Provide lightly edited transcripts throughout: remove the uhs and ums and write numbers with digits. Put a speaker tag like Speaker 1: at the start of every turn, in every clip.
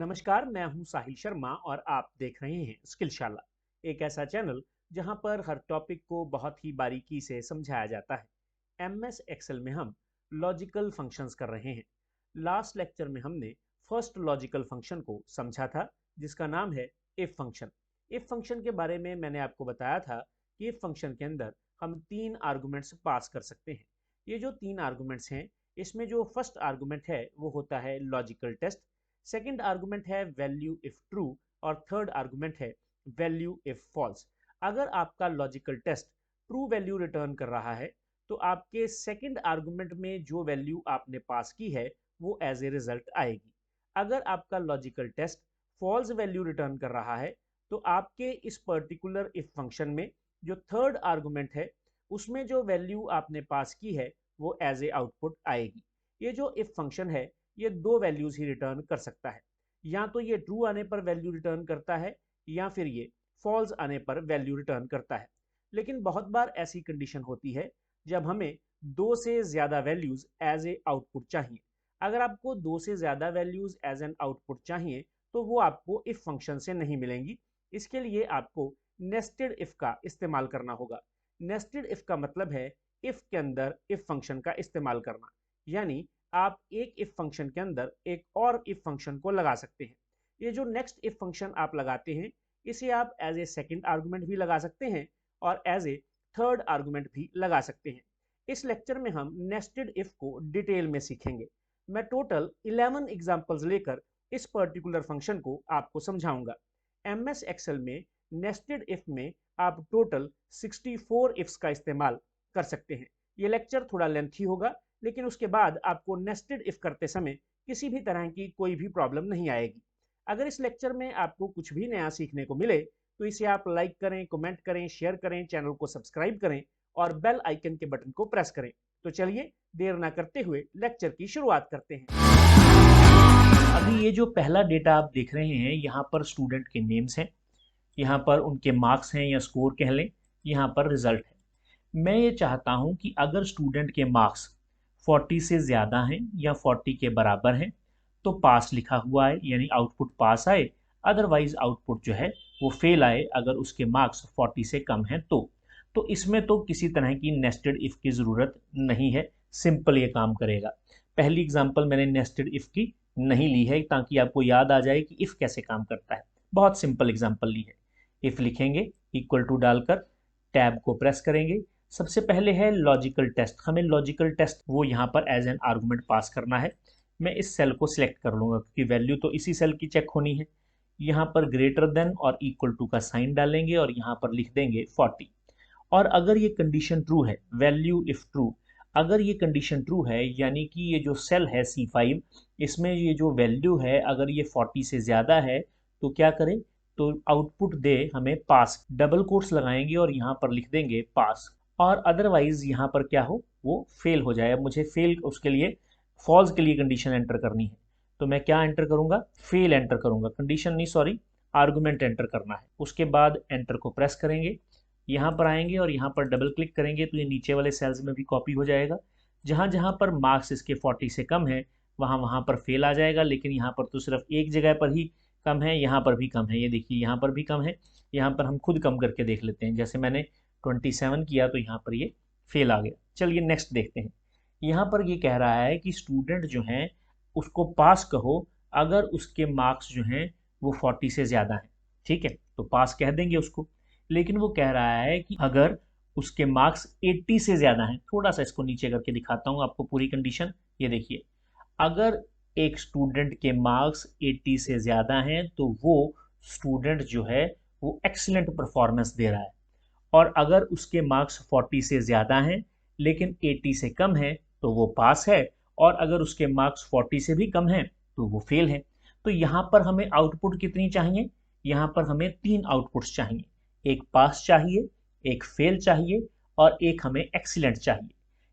Speaker 1: नमस्कार, मैं हूं साहिल शर्मा और आप देख रहे हैं स्किलशाला, एक ऐसा चैनल जहां पर हर टॉपिक को बहुत ही बारीकी से समझाया जाता है। एमएस एक्सेल में हम लॉजिकल फंक्शंस कर रहे हैं। लास्ट लेक्चर में हमने फर्स्ट लॉजिकल फंक्शन को समझा था, जिसका नाम है इफ फंक्शन। इफ फंक्शन के बारे में मैंने आपको बताया था कि इफ फंक्शन के अंदर हम तीन आर्गुमेंट्स पास कर सकते हैं। ये जो तीन आर्गुमेंट्स हैं, इसमें जो फर्स्ट आर्गुमेंट है वो होता है लॉजिकल टेस्ट, सेकंड आर्गुमेंट है वैल्यू इफ ट्रू और थर्ड आर्गुमेंट है वैल्यू इफ फॉल्स। अगर आपका logical test true value return कर रहा है तो आपके सेकंड आर्गुमेंट में जो वैल्यू आपने पास की है वो एज ए रिजल्ट आएगी। अगर आपका logical test false value return कर रहा है तो आपके इस पर्टिकुलर इफ फंक्शन में जो थर्ड आर्गुमेंट है उसमें जो वैल्यू आपने पास की है वो एज ए आउटपुट आएगी। ये जो इफ फंक्शन है ये दो वैल्यूज ही रिटर्न कर सकता है। या तो ये ट्रू आने पर वैल्यू रिटर्न करता है या फिर ये फॉल्स आने पर वैल्यू रिटर्न करता है। लेकिन बहुत बार ऐसी कंडीशन होती है जब हमें दो से ज्यादा वैल्यूज एज ए आउटपुट चाहिए। अगर आपको दो से ज्यादा वैल्यूज एज एन आउटपुट चाहिए तो वो आपको इफ फंक्शन से नहीं मिलेंगी। इसके लिए आपको नेस्टेड इफ का इस्तेमाल करना होगा। नेस्टेड इफ का मतलब है इफ के अंदर इफ फंक्शन का इस्तेमाल करना, यानी आप एक इफ फंक्शन के अंदर एक और इफ फंक्शन को लगा सकते हैं। ये जो नेक्स्ट इफ फंक्शन आप लगाते हैं इसे आप एज ए सेकेंड आर्गुमेंट भी लगा सकते हैं और एज ए थर्ड आर्गुमेंट भी लगा सकते हैं। इस लेक्चर में हम नेस्टेड इफ को डिटेल में सीखेंगे। मैं टोटल 11 एग्जांपल्स लेकर इस पर्टिकुलर फंक्शन को आपको समझाऊंगा। एमएस एक्सेल में नेस्टेड इफ में आप टोटल 64 इफ्स का इस्तेमाल कर सकते हैं। ये लेक्चर थोड़ा लेंथी होगा, लेकिन उसके बाद आपको नेस्टेड इफ करते समय किसी भी तरह की कोई भी प्रॉब्लम नहीं आएगी। अगर इस लेक्चर में आपको कुछ भी नया सीखने को मिले तो इसे आप लाइक करें, कमेंट करें, शेयर करें, चैनल को सब्सक्राइब करें और बेल आइकन के बटन को प्रेस करें। तो चलिए देर ना करते हुए लेक्चर की शुरुआत करते हैं। अभी ये जो पहला डेटा आप देख रहे हैं यहाँ पर स्टूडेंट के नेम्स हैं, यहाँ पर उनके मार्क्स हैं या स्कोर कह लें, यहाँ पर रिजल्ट है। मैं ये चाहता हूँ कि अगर स्टूडेंट के मार्क्स 40 से ज़्यादा हैं या 40 के बराबर हैं तो पास लिखा हुआ है, यानी आउटपुट पास आए। अदरवाइज आउटपुट जो है वो फेल आए अगर उसके मार्क्स 40 से कम हैं तो इसमें तो किसी तरह की नेस्टेड इफ़ की ज़रूरत नहीं है, सिंपल ये काम करेगा। पहली एग्जांपल मैंने नेस्टेड इफ़ की नहीं ली है ताकि आपको याद आ जाए कि इफ़ कैसे काम करता है। बहुत सिंपल एग्जांपल ली है। इफ़ लिखेंगे, इक्वल टू डालकर टैब को प्रेस करेंगे। सबसे पहले है लॉजिकल टेस्ट। हमें लॉजिकल टेस्ट वो यहाँ पर एज एन आर्गुमेंट पास करना है। मैं इस सेल को सिलेक्ट कर लूँगा क्योंकि वैल्यू तो इसी सेल की चेक होनी है। यहाँ पर ग्रेटर देन और इक्वल टू का साइन डालेंगे और यहाँ पर लिख देंगे 40। और अगर ये कंडीशन ट्रू है, वैल्यू इफ ट्रू, अगर ये कंडीशन ट्रू है यानी कि ये जो सेल है C5 इसमें ये जो वैल्यू है अगर ये 40 से ज़्यादा है तो क्या करें, तो आउटपुट दे हमें पास। डबल कोट्स लगाएंगे और यहाँ पर लिख देंगे पास। और अदरवाइज यहाँ पर क्या हो, वो फेल हो जाए। अब मुझे फेल, उसके लिए फॉल्स के लिए कंडीशन एंटर करनी है तो मैं क्या एंटर करूँगा, फेल एंटर करूँगा। कंडीशन नहीं, सॉरी, आर्गुमेंट एंटर करना है। उसके बाद एंटर को प्रेस करेंगे, यहाँ पर आएंगे और यहाँ पर डबल क्लिक करेंगे तो ये नीचे वाले सेल्स में भी कॉपी हो जाएगा। जहाँ जहाँ पर मार्क्स इसके 40 से कम है वहाँ वहाँ पर फेल आ जाएगा, लेकिन यहाँ पर तो सिर्फ एक जगह पर ही कम है, यहाँ पर भी कम है। ये देखिए यहाँ पर भी कम है। यहाँ पर हम खुद कम करके देख लेते हैं। जैसे मैंने 27 किया तो यहाँ पर ये फेल आ गया। चलिए नेक्स्ट देखते हैं। यहाँ पर ये कह रहा है कि स्टूडेंट जो है उसको पास कहो अगर उसके मार्क्स जो हैं वो 40 से ज़्यादा हैं। ठीक है, तो पास कह देंगे उसको। लेकिन वो कह रहा है कि अगर उसके मार्क्स 80 से ज़्यादा हैं, थोड़ा सा इसको नीचे करके दिखाता हूँ आपको पूरी कंडीशन। ये देखिए, अगर एक स्टूडेंट के मार्क्स 80 से ज़्यादा हैं तो वो स्टूडेंट जो है वो एक्सीलेंट परफॉर्मेंस दे रहा है। और अगर उसके मार्क्स 40 से ज़्यादा हैं लेकिन 80 से कम है तो वो पास है। और अगर उसके मार्क्स 40 से भी कम हैं तो वो फेल है। तो यहाँ पर हमें आउटपुट कितनी चाहिए, यहाँ पर हमें 3 आउटपुट्स चाहिए। एक पास चाहिए, एक फेल चाहिए और एक हमें एक्सीलेंट चाहिए।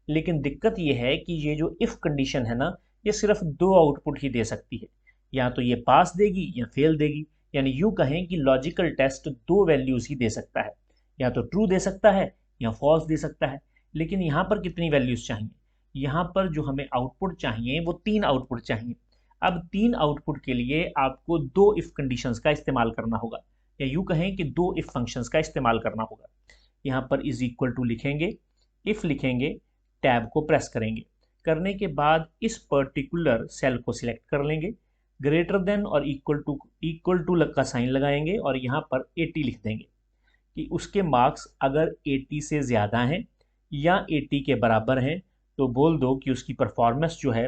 Speaker 1: लेकिन दिक्कत ये है कि ये जो इफ़ कंडीशन है ना, ये सिर्फ 2 आउटपुट ही दे सकती है। या तो ये पास देगी या फेल देगी। यानी यूँ कहें कि लॉजिकल टेस्ट 2 वैल्यूज़ ही दे सकता है, या तो ट्रू दे सकता है या फॉल्स दे सकता है। लेकिन यहाँ पर कितनी वैल्यूज़ चाहिए, यहाँ पर जो हमें आउटपुट चाहिए वो 3 आउटपुट चाहिए। अब 3 आउटपुट के लिए आपको 2 इफ कंडीशंस का इस्तेमाल करना होगा, या यूं कहें कि 2 इफ फंक्शंस का इस्तेमाल करना होगा। यहाँ पर इज इक्वल टू लिखेंगे, इफ लिखेंगे, टैब को प्रेस करेंगे, करने के बाद इस पर्टिकुलर सेल को सिलेक्ट कर लेंगे, ग्रेटर देन और इक्वल टू का साइन लगाएंगे और यहाँ पर 80 लिख देंगे कि उसके मार्क्स अगर 80 से ज़्यादा हैं या 80 के बराबर हैं तो बोल दो कि उसकी परफॉर्मेंस जो है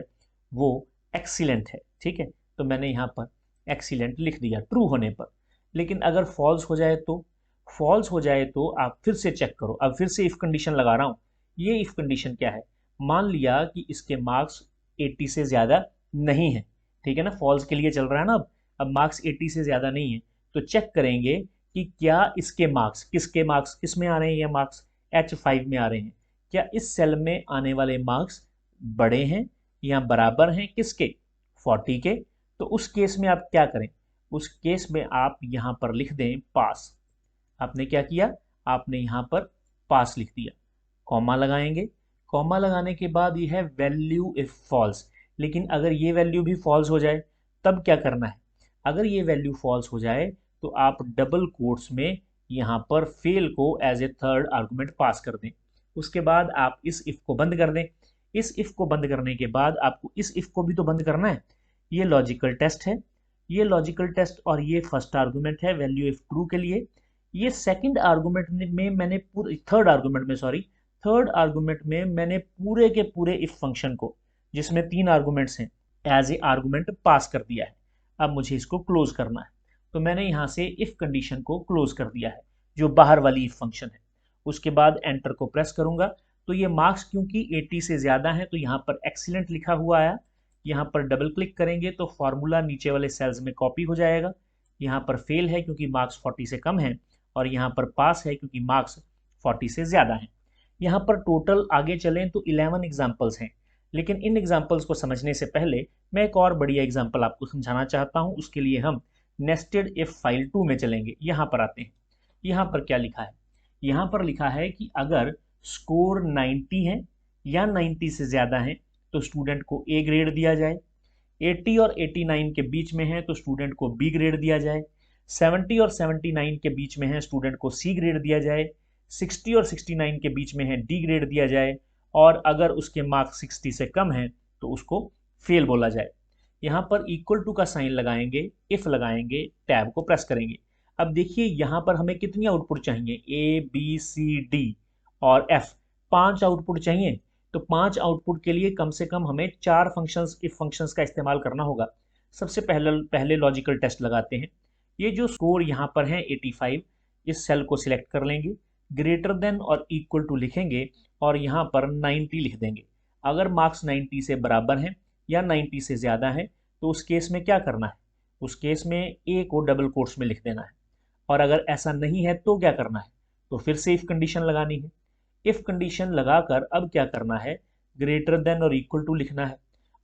Speaker 1: वो एक्सीलेंट है। ठीक है, तो मैंने यहाँ पर एक्सीलेंट लिख दिया ट्रू होने पर। लेकिन अगर फॉल्स हो जाए तो, फॉल्स हो जाए तो आप फिर से चेक करो। अब फिर से इफ कंडीशन लगा रहा हूँ। ये इफ कंडीशन क्या है, मान लिया कि इसके मार्क्स 80 से ज़्यादा नहीं है। ठीक है ना, फॉल्स के लिए चल रहा है ना। अब मार्क्स 80 से ज़्यादा नहीं है तो चेक करेंगे कि क्या इसके मार्क्स, किसके मार्क्स किस में आ रहे हैं, ये मार्क्स H5 में आ रहे हैं, क्या इस सेल में आने वाले मार्क्स बड़े हैं या बराबर हैं किसके, 40 के। तो उस केस में आप क्या करें, उस केस में आप यहाँ पर लिख दें पास। आपने क्या किया, आपने यहाँ पर पास लिख दिया, कॉमा लगाएंगे। कॉमा लगाने के बाद ये है वैल्यू इफ फॉल्स। लेकिन अगर ये वैल्यू भी फॉल्स हो जाए तब क्या करना है, अगर ये वैल्यू फॉल्स हो जाए तो आप डबल कोट्स में यहाँ पर फेल को एज ए थर्ड आर्गुमेंट पास कर दें। उसके बाद आप इस इफ को बंद कर दें। इस इफ को बंद करने के बाद आपको इस इफ को भी तो बंद करना है। ये लॉजिकल टेस्ट है, ये लॉजिकल टेस्ट, और ये फर्स्ट आर्गुमेंट है वैल्यू इफ ट्रू के लिए। ये सेकंड आर्गुमेंट में मैंने पूरे थर्ड आर्गुमेंट में मैंने पूरे के पूरे इफ फंक्शन को, जिसमें 3 आर्गुमेंट्स हैं, एज ए आर्गुमेंट पास कर दिया है। अब मुझे इसको क्लोज करना है, तो मैंने यहाँ से इफ कंडीशन को क्लोज कर दिया है, जो बाहर वाली इफ फंक्शन है। उसके बाद एंटर को प्रेस करूंगा तो ये मार्क्स क्योंकि 80 से ज़्यादा है तो यहाँ पर एक्सीलेंट लिखा हुआ आया। यहाँ पर डबल क्लिक करेंगे तो फॉर्मूला नीचे वाले सेल्स में कॉपी हो जाएगा। यहाँ पर फेल है क्योंकि मार्क्स 40 से कम है, और यहाँ पर पास है क्योंकि मार्क्स 40 से ज़्यादा हैं। यहाँ पर टोटल आगे चलें तो 11 एग्जाम्पल्स हैं, लेकिन इन एग्जाम्पल्स को समझने से पहले मैं एक और बढ़िया एग्जाम्पल आपको समझाना चाहता हूँ। उसके लिए हम नेस्टेड इफ फाइल 2 में चलेंगे। यहाँ पर आते हैं, यहाँ पर क्या लिखा है, यहाँ पर लिखा है कि अगर स्कोर 90 है या 90 से ज़्यादा है तो स्टूडेंट को ए ग्रेड दिया जाए, 80 और 89 के बीच में है तो स्टूडेंट को बी ग्रेड दिया जाए, 70 और 79 के बीच में है स्टूडेंट को सी ग्रेड दिया जाए, 60 और 69 के बीच में है डी ग्रेड दिया जाए, और अगर उसके मार्क्स 60 से कम है तो उसको फेल बोला जाए। यहाँ पर इक्वल टू का साइन लगाएंगे, इफ लगाएंगे, टैब को प्रेस करेंगे। अब देखिए यहाँ पर हमें कितनी आउटपुट चाहिए, ए बी सी डी और एफ, 5 आउटपुट चाहिए। तो 5 आउटपुट के लिए कम से कम हमें 4 फंक्शंस, इफ फंक्शंस का इस्तेमाल करना होगा। सबसे पहले लॉजिकल टेस्ट लगाते हैं। ये जो स्कोर यहाँ पर है 85, इस सेल को सिलेक्ट कर लेंगे, ग्रेटर देन और इक्वल टू लिखेंगे और यहाँ पर 90 लिख देंगे। अगर मार्क्स 90 से बराबर हैं या 90 से ज़्यादा है तो उस केस में क्या करना है, उस केस में ए को डबल कोट्स में लिख देना है। और अगर ऐसा नहीं है तो क्या करना है, तो फिर से इफ कंडीशन लगानी है। इफ कंडीशन लगाकर अब क्या करना है, ग्रेटर देन और इक्वल टू लिखना है।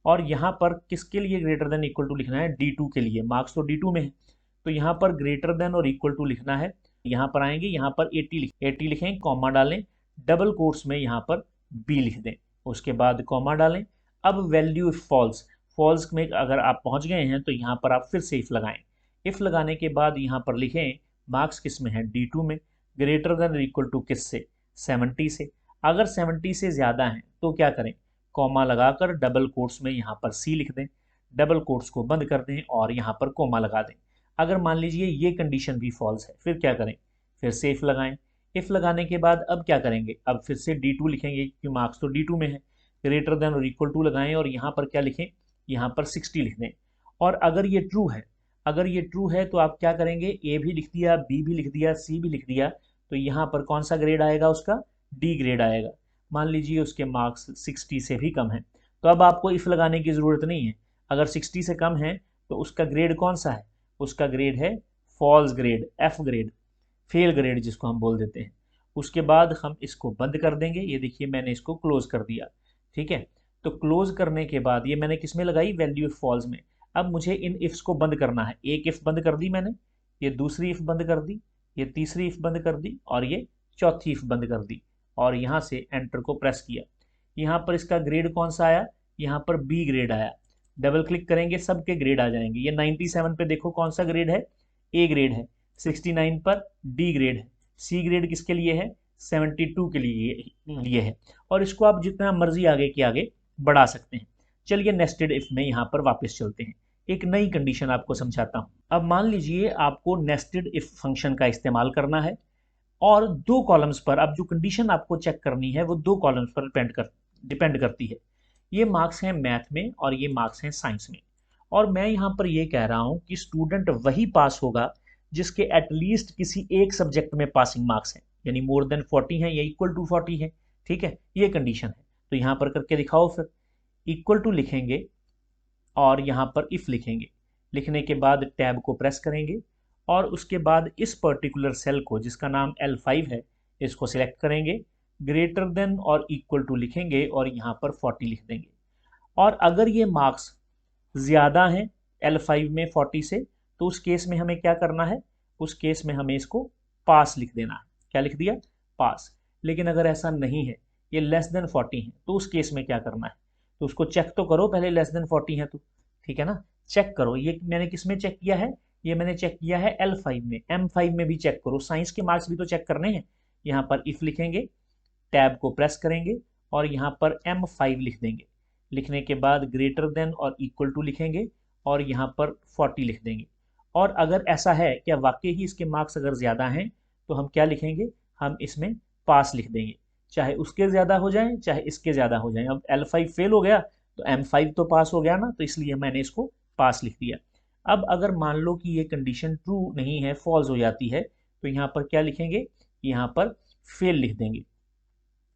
Speaker 1: और यहाँ पर किसके लिए ग्रेटर देन इक्वल टू लिखना है, D2 के लिए। मार्क्स तो D2 में है तो यहाँ पर ग्रेटर देन और इक्वल टू लिखना है। यहाँ पर आएंगे, यहाँ पर 80 लिखें, कॉमा डालें, डबल कोट्स में यहाँ पर बी लिख दें, उसके बाद कॉमा डालें। अब वैल्यू फॉल्स में अगर आप पहुँच गए हैं तो यहाँ पर आप फिर से इफ लगाएं। इफ लगाने के बाद यहाँ पर लिखें मार्क्स किस में है, D2 में, ग्रेटर देन और इक्वल टू किससे, 70 से। अगर 70 से ज़्यादा है तो क्या करें, कॉमा लगाकर डबल कोट्स में यहाँ पर सी लिख दें, डबल कोट्स को बंद कर दें और यहाँ पर कॉमा लगा दें। अगर मान लीजिए ये कंडीशन भी फॉल्स है फिर क्या करें, फिर से इफ लगाएं। इफ लगाने के बाद अब क्या करेंगे, अब फिर से D2 लिखेंगे क्योंकि मार्क्स तो D2 में है, ग्रेटर देन और इक्वल टू लगाएं और यहाँ पर क्या लिखें, यहाँ पर 60 लिख दें। और अगर ये ट्रू है तो आप क्या करेंगे, ए भी लिख दिया, बी भी लिख दिया, सी भी लिख दिया, तो यहाँ पर कौन सा ग्रेड आएगा, उसका डी ग्रेड आएगा। मान लीजिए उसके मार्क्स 60 से भी कम है तो अब आपको इफ लगाने की ज़रूरत नहीं है। अगर 60 से कम है तो उसका ग्रेड कौन सा है, उसका ग्रेड है false grade, F grade, fail grade जिसको हम बोल देते हैं। उसके बाद हम इसको बंद कर देंगे। ये देखिए मैंने इसको क्लोज कर दिया। ठीक है, तो क्लोज करने के बाद ये मैंने किस में लगाई, वैल्यू इफ फॉल्स में। अब मुझे इन इफ्स को बंद करना है। एक इफ बंद कर दी मैंने, ये दूसरी इफ बंद कर दी, ये तीसरी इफ बंद कर दी और ये चौथी इफ बंद कर दी, और यहाँ से एंटर को प्रेस किया। यहाँ पर इसका ग्रेड कौन सा आया, यहाँ पर बी ग्रेड आया। डबल क्लिक करेंगे सबके ग्रेड आ जाएंगे। ये 97 पे देखो कौन सा ग्रेड है, ए ग्रेड है। 69 पर डी ग्रेड है। सी ग्रेड किसके लिए है, 72 के लिए है। और इसको आप जितना मर्जी आगे के आगे बढ़ा सकते हैं। चलिए नेस्टेड इफ में यहाँ पर वापस चलते हैं, एक नई कंडीशन आपको समझाता हूँ। अब मान लीजिए आपको नेस्टेड इफ फंक्शन का इस्तेमाल करना है और दो कॉलम्स पर, अब जो कंडीशन आपको चेक करनी है वो दो कॉलम्स पर डिपेंड करती है। ये मार्क्स हैं मैथ में और ये मार्क्स हैं साइंस में। और मैं यहाँ पर ये कह रहा हूँ कि स्टूडेंट वही पास होगा जिसके एटलीस्ट किसी एक सब्जेक्ट में पासिंग मार्क्स हैं, यानी मोर देन 40 है या इक्वल टू 40 है। ठीक है, ये कंडीशन है। तो यहाँ पर करके दिखाओ फिर। इक्वल टू लिखेंगे और यहाँ पर इफ लिखेंगे। लिखने के बाद टैब को प्रेस करेंगे और उसके बाद इस पर्टिकुलर सेल को जिसका नाम L5 है इसको सिलेक्ट करेंगे, ग्रेटर देन और इक्वल टू लिखेंगे और यहाँ पर 40 लिख देंगे। और अगर ये मार्क्स ज़्यादा हैं L5 में 40 से, तो उस केस में हमें क्या करना है, उस केस में हमें इसको पास लिख देना है। क्या लिख दिया, पास। लेकिन अगर ऐसा नहीं है, ये लेस देन 40 है, तो उस केस में क्या करना है, तो उसको चेक तो करो पहले, लेस देन 40 है तो, ठीक है ना, चेक करो। ये मैंने किस में चेक किया है, ये मैंने चेक किया है L5 में। M5 में भी चेक करो, साइंस के मार्क्स भी तो चेक करने हैं। यहाँ पर इफ लिखेंगे, टैब को प्रेस करेंगे और यहाँ पर M5 लिख देंगे। लिखने के बाद ग्रेटर देन और इक्वल टू लिखेंगे और यहाँ पर 40 लिख देंगे। और अगर ऐसा है क्या वाकई ही इसके मार्क्स अगर ज़्यादा हैं तो हम क्या लिखेंगे, हम इसमें पास लिख देंगे, चाहे उसके ज़्यादा हो जाए चाहे इसके ज़्यादा हो जाए। अब L5 फेल हो गया तो M5 तो पास हो गया ना, तो इसलिए मैंने इसको पास लिख दिया। अब अगर मान लो कि ये कंडीशन ट्रू नहीं है, फॉल्स हो जाती है, तो यहाँ पर क्या लिखेंगे, यहाँ पर फेल लिख देंगे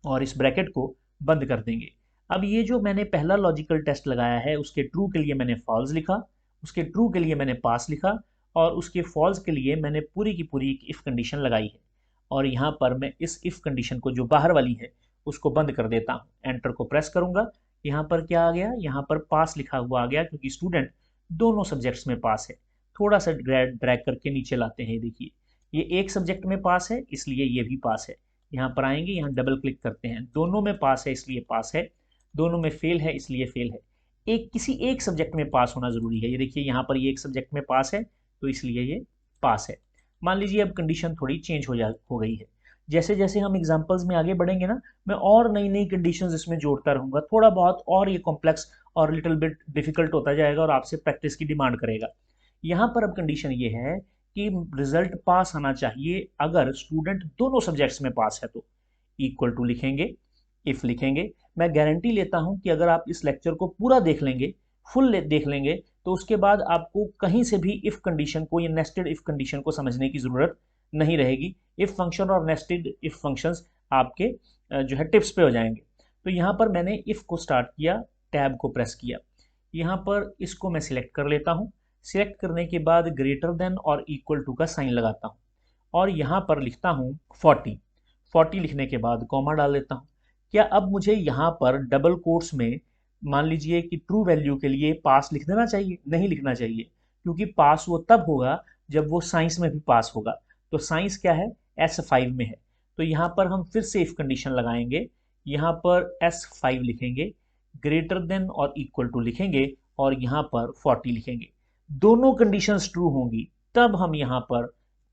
Speaker 1: और इस ब्रैकेट को बंद कर देंगे। अब ये जो मैंने पहला लॉजिकल टेस्ट लगाया है उसके ट्रू के लिए मैंने फॉल्स लिखा, उसके ट्रू के लिए मैंने पास लिखा और उसके फॉल्स के लिए मैंने पूरी की पूरी एक इफ़ कंडीशन लगाई है। और यहाँ पर मैं इस इफ़ कंडीशन को जो बाहर वाली है उसको बंद कर देता हूँ। एंटर को प्रेस करूँगा, यहाँ पर क्या आ गया, यहाँ पर पास लिखा हुआ आ गया, क्योंकि स्टूडेंट दोनों सब्जेक्ट्स में पास है। थोड़ा सा ड्रैग करके नीचे लाते हैं, देखिए ये एक सब्जेक्ट में पास है इसलिए ये भी पास है। यहाँ पर आएंगे, यहाँ डबल क्लिक करते हैं, दोनों में पास है इसलिए पास है, दोनों में फेल है इसलिए फेल है। एक किसी एक सब्जेक्ट में पास होना जरूरी है। ये देखिए यहाँ पर ये एक सब्जेक्ट में पास है तो इसलिए ये पास है। मान लीजिए अब कंडीशन थोड़ी चेंज हो गई है। जैसे जैसे हम एग्जांपल्स में आगे बढ़ेंगे ना, मैं और नई नई कंडीशंस इसमें जोड़ता रहूंगा, थोड़ा बहुत और ये कॉम्प्लेक्स और लिटिल बिट डिफिकल्ट होता जाएगा और आपसे प्रैक्टिस की डिमांड करेगा। यहाँ पर अब कंडीशन ये है कि रिजल्ट पास आना चाहिए अगर स्टूडेंट दोनों सब्जेक्ट्स में पास है। तो इक्वल टू लिखेंगे, इफ लिखेंगे। मैं गारंटी लेता हूं कि अगर आप इस लेक्चर को पूरा देख लेंगे, फुल देख लेंगे, तो उसके बाद आपको कहीं से भी इफ कंडीशन को या नेस्टेड इफ कंडीशन को समझने की जरूरत नहीं रहेगी। इफ फंक्शन और नेस्टेड इफ फंक्शंस आपके जो है टिप्स पे हो जाएंगे। तो यहाँ पर मैंने इफ को स्टार्ट किया, टैब को प्रेस किया, यहाँ पर इसको मैं सिलेक्ट कर लेता हूँ। सिलेक्ट करने के बाद ग्रेटर देन और इक्वल टू का साइन लगाता हूँ और यहाँ पर लिखता हूँ 40। 40 लिखने के बाद कॉमा डाल देता हूँ। क्या अब मुझे यहाँ पर डबल कोट्स में मान लीजिए कि ट्रू वैल्यू के लिए पास लिख देना चाहिए? नहीं लिखना चाहिए, क्योंकि पास वो तब होगा जब वो साइंस में भी पास होगा। तो साइंस क्या है, S5 में है। तो यहाँ पर हम फिर से इफ कंडीशन लगाएंगे, यहाँ पर S5 लिखेंगे, ग्रेटर देन और इक्वल टू लिखेंगे और यहाँ पर 40 लिखेंगे। दोनों कंडीशंस ट्रू होंगी तब हम यहाँ पर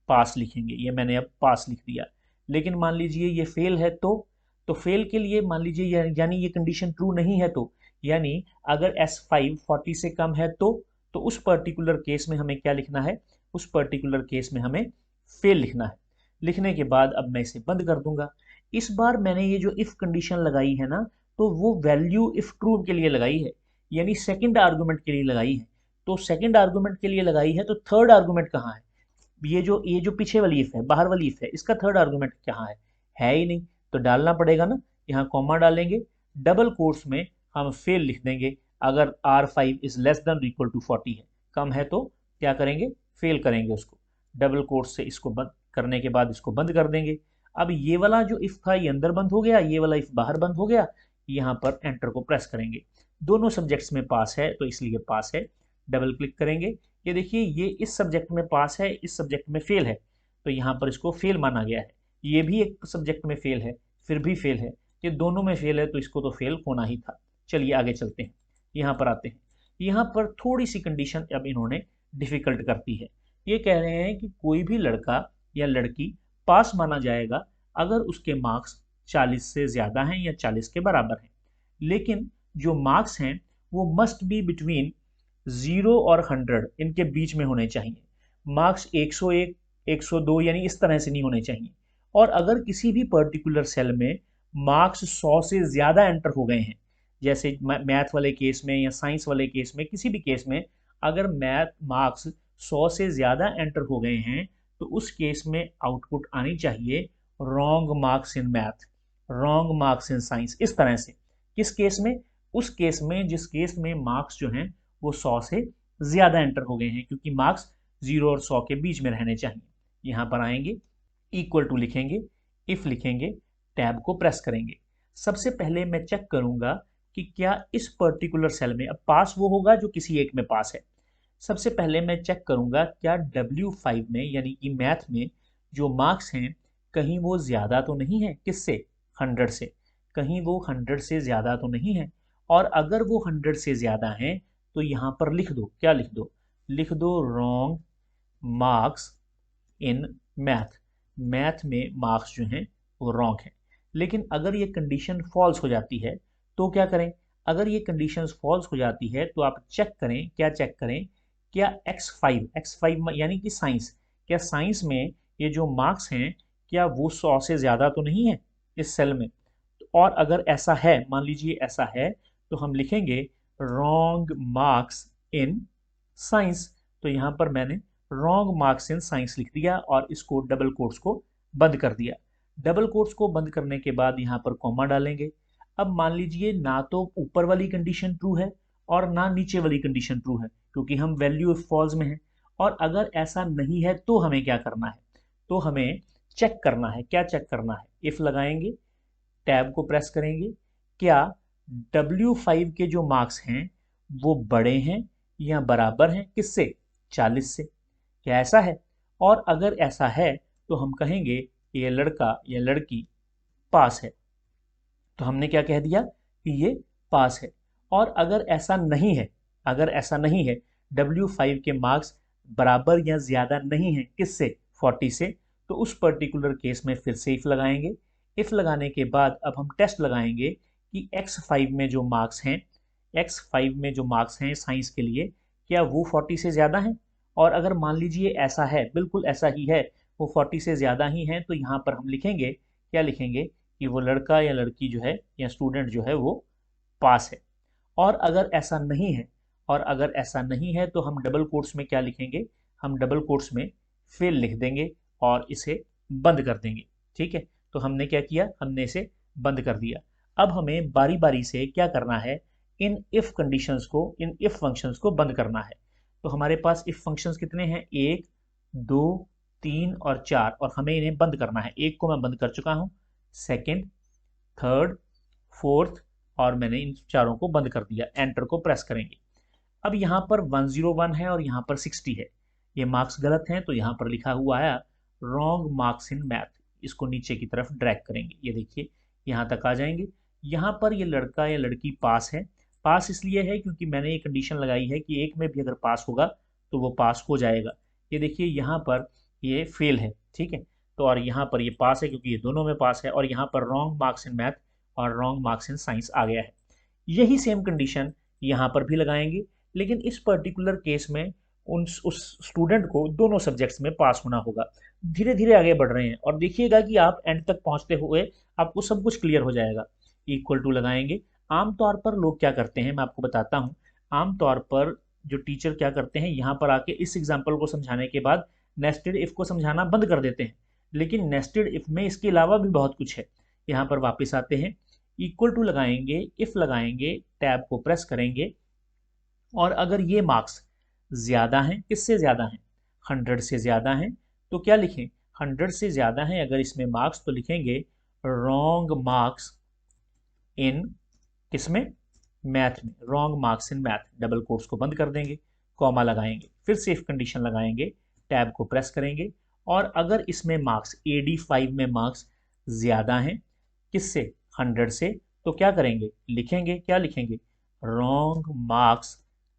Speaker 1: पास लिखेंगे। ये मैंने अब पास लिख दिया। लेकिन मान लीजिए ये फेल है तो फेल के लिए मान लीजिए यानी ये कंडीशन ट्रू नहीं है, तो यानी अगर S5 40 से कम है तो उस पर्टिकुलर केस में हमें क्या लिखना है, उस पर्टिकुलर केस में हमें फेल लिखना है। लिखने के बाद अब मैं इसे बंद कर दूंगा। इस बार मैंने ये जो इफ कंडीशन लगाई है ना, तो वो वैल्यू इफ ट्रू के लिए लगाई है, यानी सेकंड आर्गुमेंट के लिए लगाई है। तो सेकंड आर्गुमेंट के लिए लगाई है तो थर्ड आर्गुमेंट कहाँ है, ये जो पीछे वाली इफ है, बाहर वाली इफ है, इसका थर्ड आर्गुमेंट कहाँ है ही नहीं। तो डालना पड़ेगा ना, यहाँ कॉमा डालेंगे, डबल कोट्स में हम फेल लिख देंगे अगर R5 is less than equal to 40 है। कम है तो क्या करेंगे, फेल करेंगे उसको। डबल कोट्स से इसको बंद करने के बाद इसको बंद कर देंगे। अब ये वाला जो इफ था ये अंदर बंद हो गया, ये वाला इफ बाहर बंद हो गया। यहाँ पर एंटर को प्रेस करेंगे, दोनों सब्जेक्ट्स में पास है तो इसलिए पास है। डबल क्लिक करेंगे, ये देखिए ये इस सब्जेक्ट में पास है, इस सब्जेक्ट में फेल है, तो यहाँ पर इसको फेल माना गया है। ये भी एक सब्जेक्ट में फेल है, फिर भी फेल है, ये दोनों में फेल है तो इसको तो फेल होना ही था। चलिए आगे चलते हैं, यहाँ पर आते हैं। यहाँ पर थोड़ी सी कंडीशन अब इन्होंने डिफिकल्ट करती है। ये कह रहे हैं कि कोई भी लड़का या लड़की पास माना जाएगा अगर उसके मार्क्स 40 से ज़्यादा हैं या 40 के बराबर हैं, लेकिन जो मार्क्स हैं वो मस्ट बी बिटवीन 0 और 100, इनके बीच में होने चाहिए। मार्क्स 101, 102 यानी इस तरह से नहीं होने चाहिए। और अगर किसी भी पर्टिकुलर सेल में मार्क्स 100 से ज़्यादा एंटर हो गए हैं, जैसे मैथ वाले केस में या साइंस वाले केस में, किसी भी केस में अगर मैथ मार्क्स 100 से ज़्यादा एंटर हो गए हैं तो उस केस में आउटपुट आनी चाहिए wrong marks in math, wrong marks in science, इस तरह से। किस केस में? उस केस में जिस केस में मार्क्स जो हैं वो 100 से ज़्यादा एंटर हो गए हैं, क्योंकि मार्क्स 0 और 100 के बीच में रहने चाहिए। यहाँ पर आएंगे, इक्वल टू लिखेंगे, इफ लिखेंगे, टैब को प्रेस करेंगे। सबसे पहले मैं चेक करूंगा कि क्या इस पर्टिकुलर सेल में, अब पास वो होगा जो किसी एक में पास है, सबसे पहले मैं चेक करूंगा क्या W5 में यानी कि मैथ में जो मार्क्स हैं कहीं वो ज़्यादा तो नहीं है, किससे? 100 से। कहीं वो 100 से ज़्यादा तो नहीं है, और अगर वो 100 से ज़्यादा हैं तो यहाँ पर लिख दो, क्या लिख दो? लिख दो wrong marks in math. Math में मार्क्स जो हैं वो रॉन्ग हैं। लेकिन अगर ये कंडीशन फॉल्स हो जाती है तो क्या करें? अगर ये कंडीशन फॉल्स हो जाती है तो आप चेक करें, क्या चेक करें? क्या X5 यानी कि साइंस, क्या साइंस में ये जो मार्क्स हैं क्या वो 100 से ज़्यादा तो नहीं है इस सेल में? और अगर ऐसा है, मान लीजिए ऐसा है, तो हम लिखेंगे रॉन्ग मार्क्स इन साइंस। तो यहाँ पर मैंने रॉन्ग मार्क्स इन साइंस लिख दिया और इसको डबल कोट्स को बंद कर दिया। डबल कोट्स को बंद करने के बाद यहाँ पर कॉमा डालेंगे। अब मान लीजिए ना तो ऊपर वाली कंडीशन ट्रू है और ना नीचे वाली कंडीशन ट्रू है, क्योंकि हम वैल्यू इफ फॉल्स में है। और अगर ऐसा नहीं है तो हमें क्या करना है? तो हमें चेक करना है। क्या चेक करना है? इफ लगाएंगे, टैब को प्रेस करेंगे, क्या W5 के जो मार्क्स हैं वो बड़े हैं या बराबर हैं किससे? 40 से। क्या ऐसा है? और अगर ऐसा है तो हम कहेंगे ये लड़का या लड़की पास है। तो हमने क्या कह दिया कि ये पास है। और अगर ऐसा नहीं है, अगर ऐसा नहीं है, W5 के मार्क्स बराबर या ज़्यादा नहीं है किससे? 40 से, तो उस पर्टिकुलर केस में फिर से इफ लगाएंगे। इफ लगाने के बाद अब हम टेस्ट लगाएंगे कि X5 में जो मार्क्स हैं, X5 में जो मार्क्स हैं साइंस के लिए, क्या वो 40 से ज़्यादा हैं? और अगर मान लीजिए ऐसा है, बिल्कुल ऐसा ही है, वो 40 से ज़्यादा ही हैं, तो यहाँ पर हम लिखेंगे, क्या लिखेंगे? कि वो लड़का या लड़की जो है या स्टूडेंट जो है वो पास है। और अगर ऐसा नहीं है, और अगर ऐसा नहीं है तो हम डबल कोट्स में क्या लिखेंगे? हम डबल कोट्स में फेल लिख देंगे और इसे बंद कर देंगे। ठीक है, तो हमने क्या किया? हमने इसे बंद कर दिया। अब हमें बारी बारी से क्या करना है? इन इफ कंडीशंस को, इन इफ फंक्शंस को बंद करना है। तो हमारे पास इफ फंक्शंस कितने हैं? 1, 2, 3 और 4, और हमें इन्हें बंद करना है। एक को मैं बंद कर चुका हूँ, सेकेंड, थर्ड, फोर्थ, और मैंने इन चारों को बंद कर दिया। एंटर को प्रेस करेंगे। अब यहाँ पर 101 है और यहाँ पर 60 है, ये मार्क्स गलत हैं, तो यहाँ पर लिखा हुआ है रॉन्ग मार्क्स इन मैथ। इसको नीचे की तरफ ड्रैग करेंगे, ये देखिए यहाँ तक आ जाएंगे। यहाँ पर ये लड़का या लड़की पास है। पास इसलिए है क्योंकि मैंने ये कंडीशन लगाई है कि एक में भी अगर पास होगा तो वो पास हो जाएगा। ये देखिए यहाँ पर ये फेल है, ठीक है, तो और यहाँ पर ये पास है क्योंकि ये दोनों में पास है, और यहाँ पर रॉन्ग मार्क्स इन मैथ और रॉन्ग मार्क्स इन साइंस आ गया है। यही सेम कंडीशन यहाँ पर भी लगाएंगे, लेकिन इस पर्टिकुलर केस में उस स्टूडेंट को दोनों सब्जेक्ट्स में पास होना होगा। धीरे धीरे आगे बढ़ रहे हैं और देखिएगा कि आप एंड तक पहुंचते हुए आपको सब कुछ क्लियर हो जाएगा। इक्वल टू लगाएंगे। आमतौर पर लोग क्या करते हैं मैं आपको बताता हूँ। आमतौर पर जो टीचर क्या करते हैं, यहाँ पर आके इस एग्जाम्पल को समझाने के बाद नेस्टेड इफ को समझाना बंद कर देते हैं। लेकिन नेस्टेड इफ में इसके अलावा भी बहुत कुछ है। यहाँ पर वापस आते हैं, इक्वल टू लगाएंगे, इफ लगाएंगे, टैब को प्रेस करेंगे, और अगर ये मार्क्स ज़्यादा हैं, किससे ज़्यादा हैं? 100 से ज़्यादा हैं, तो क्या लिखें? 100 से ज़्यादा हैं अगर इसमें मार्क्स, तो लिखेंगे रॉन्ग मार्क्स इन किसमें? मैथ में। Wrong marks in math, double quotes को बंद कर देंगे, कॉमा लगाएंगे, फिर से इफ कंडीशन लगाएंगे, टैब को प्रेस करेंगे, और अगर इसमें मार्क्स AD5 में मार्क्स ज़्यादा हैं किससे? 100 से, तो क्या करेंगे? लिखेंगे, क्या लिखेंगे? Wrong marks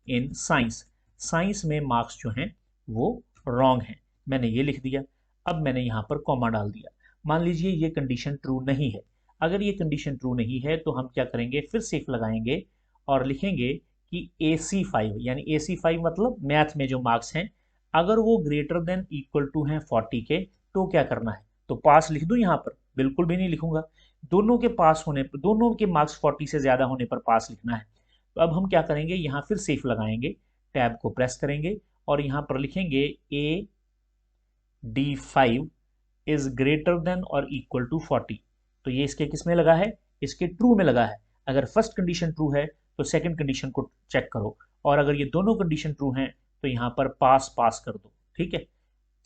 Speaker 2: in science. Science में मार्क्स जो हैं वो रॉन्ग हैं, मैंने ये लिख दिया। अब मैंने यहाँ पर कॉमा डाल दिया। मान लीजिए ये कंडीशन ट्रू नहीं है। अगर ये कंडीशन ट्रू नहीं है तो हम क्या करेंगे, फिर से इफ लगाएंगे और लिखेंगे कि AC5 यानी AC5 मतलब मैथ में जो मार्क्स हैं अगर वो ग्रेटर देन इक्वल टू हैं 40 के तो क्या करना है, तो पास लिख दूं यहाँ पर, बिल्कुल भी नहीं लिखूंगा। दोनों के पास होने पर, दोनों के मार्क्स 40 से ज्यादा होने पर पास लिखना है। तो अब हम क्या करेंगे, यहाँ फिर सेफ लगाएंगे, टैब को प्रेस करेंगे और यहाँ पर लिखेंगे AD5 इज ग्रेटर देन और इक्वल टू 40। तो ये इसके किस में लगा है, इसके ट्रू में लगा है। अगर फर्स्ट कंडीशन ट्रू है तो सेकंड कंडीशन को चेक करो, और अगर ये दोनों कंडीशन ट्रू हैं तो यहाँ पर पास पास कर दो, ठीक है,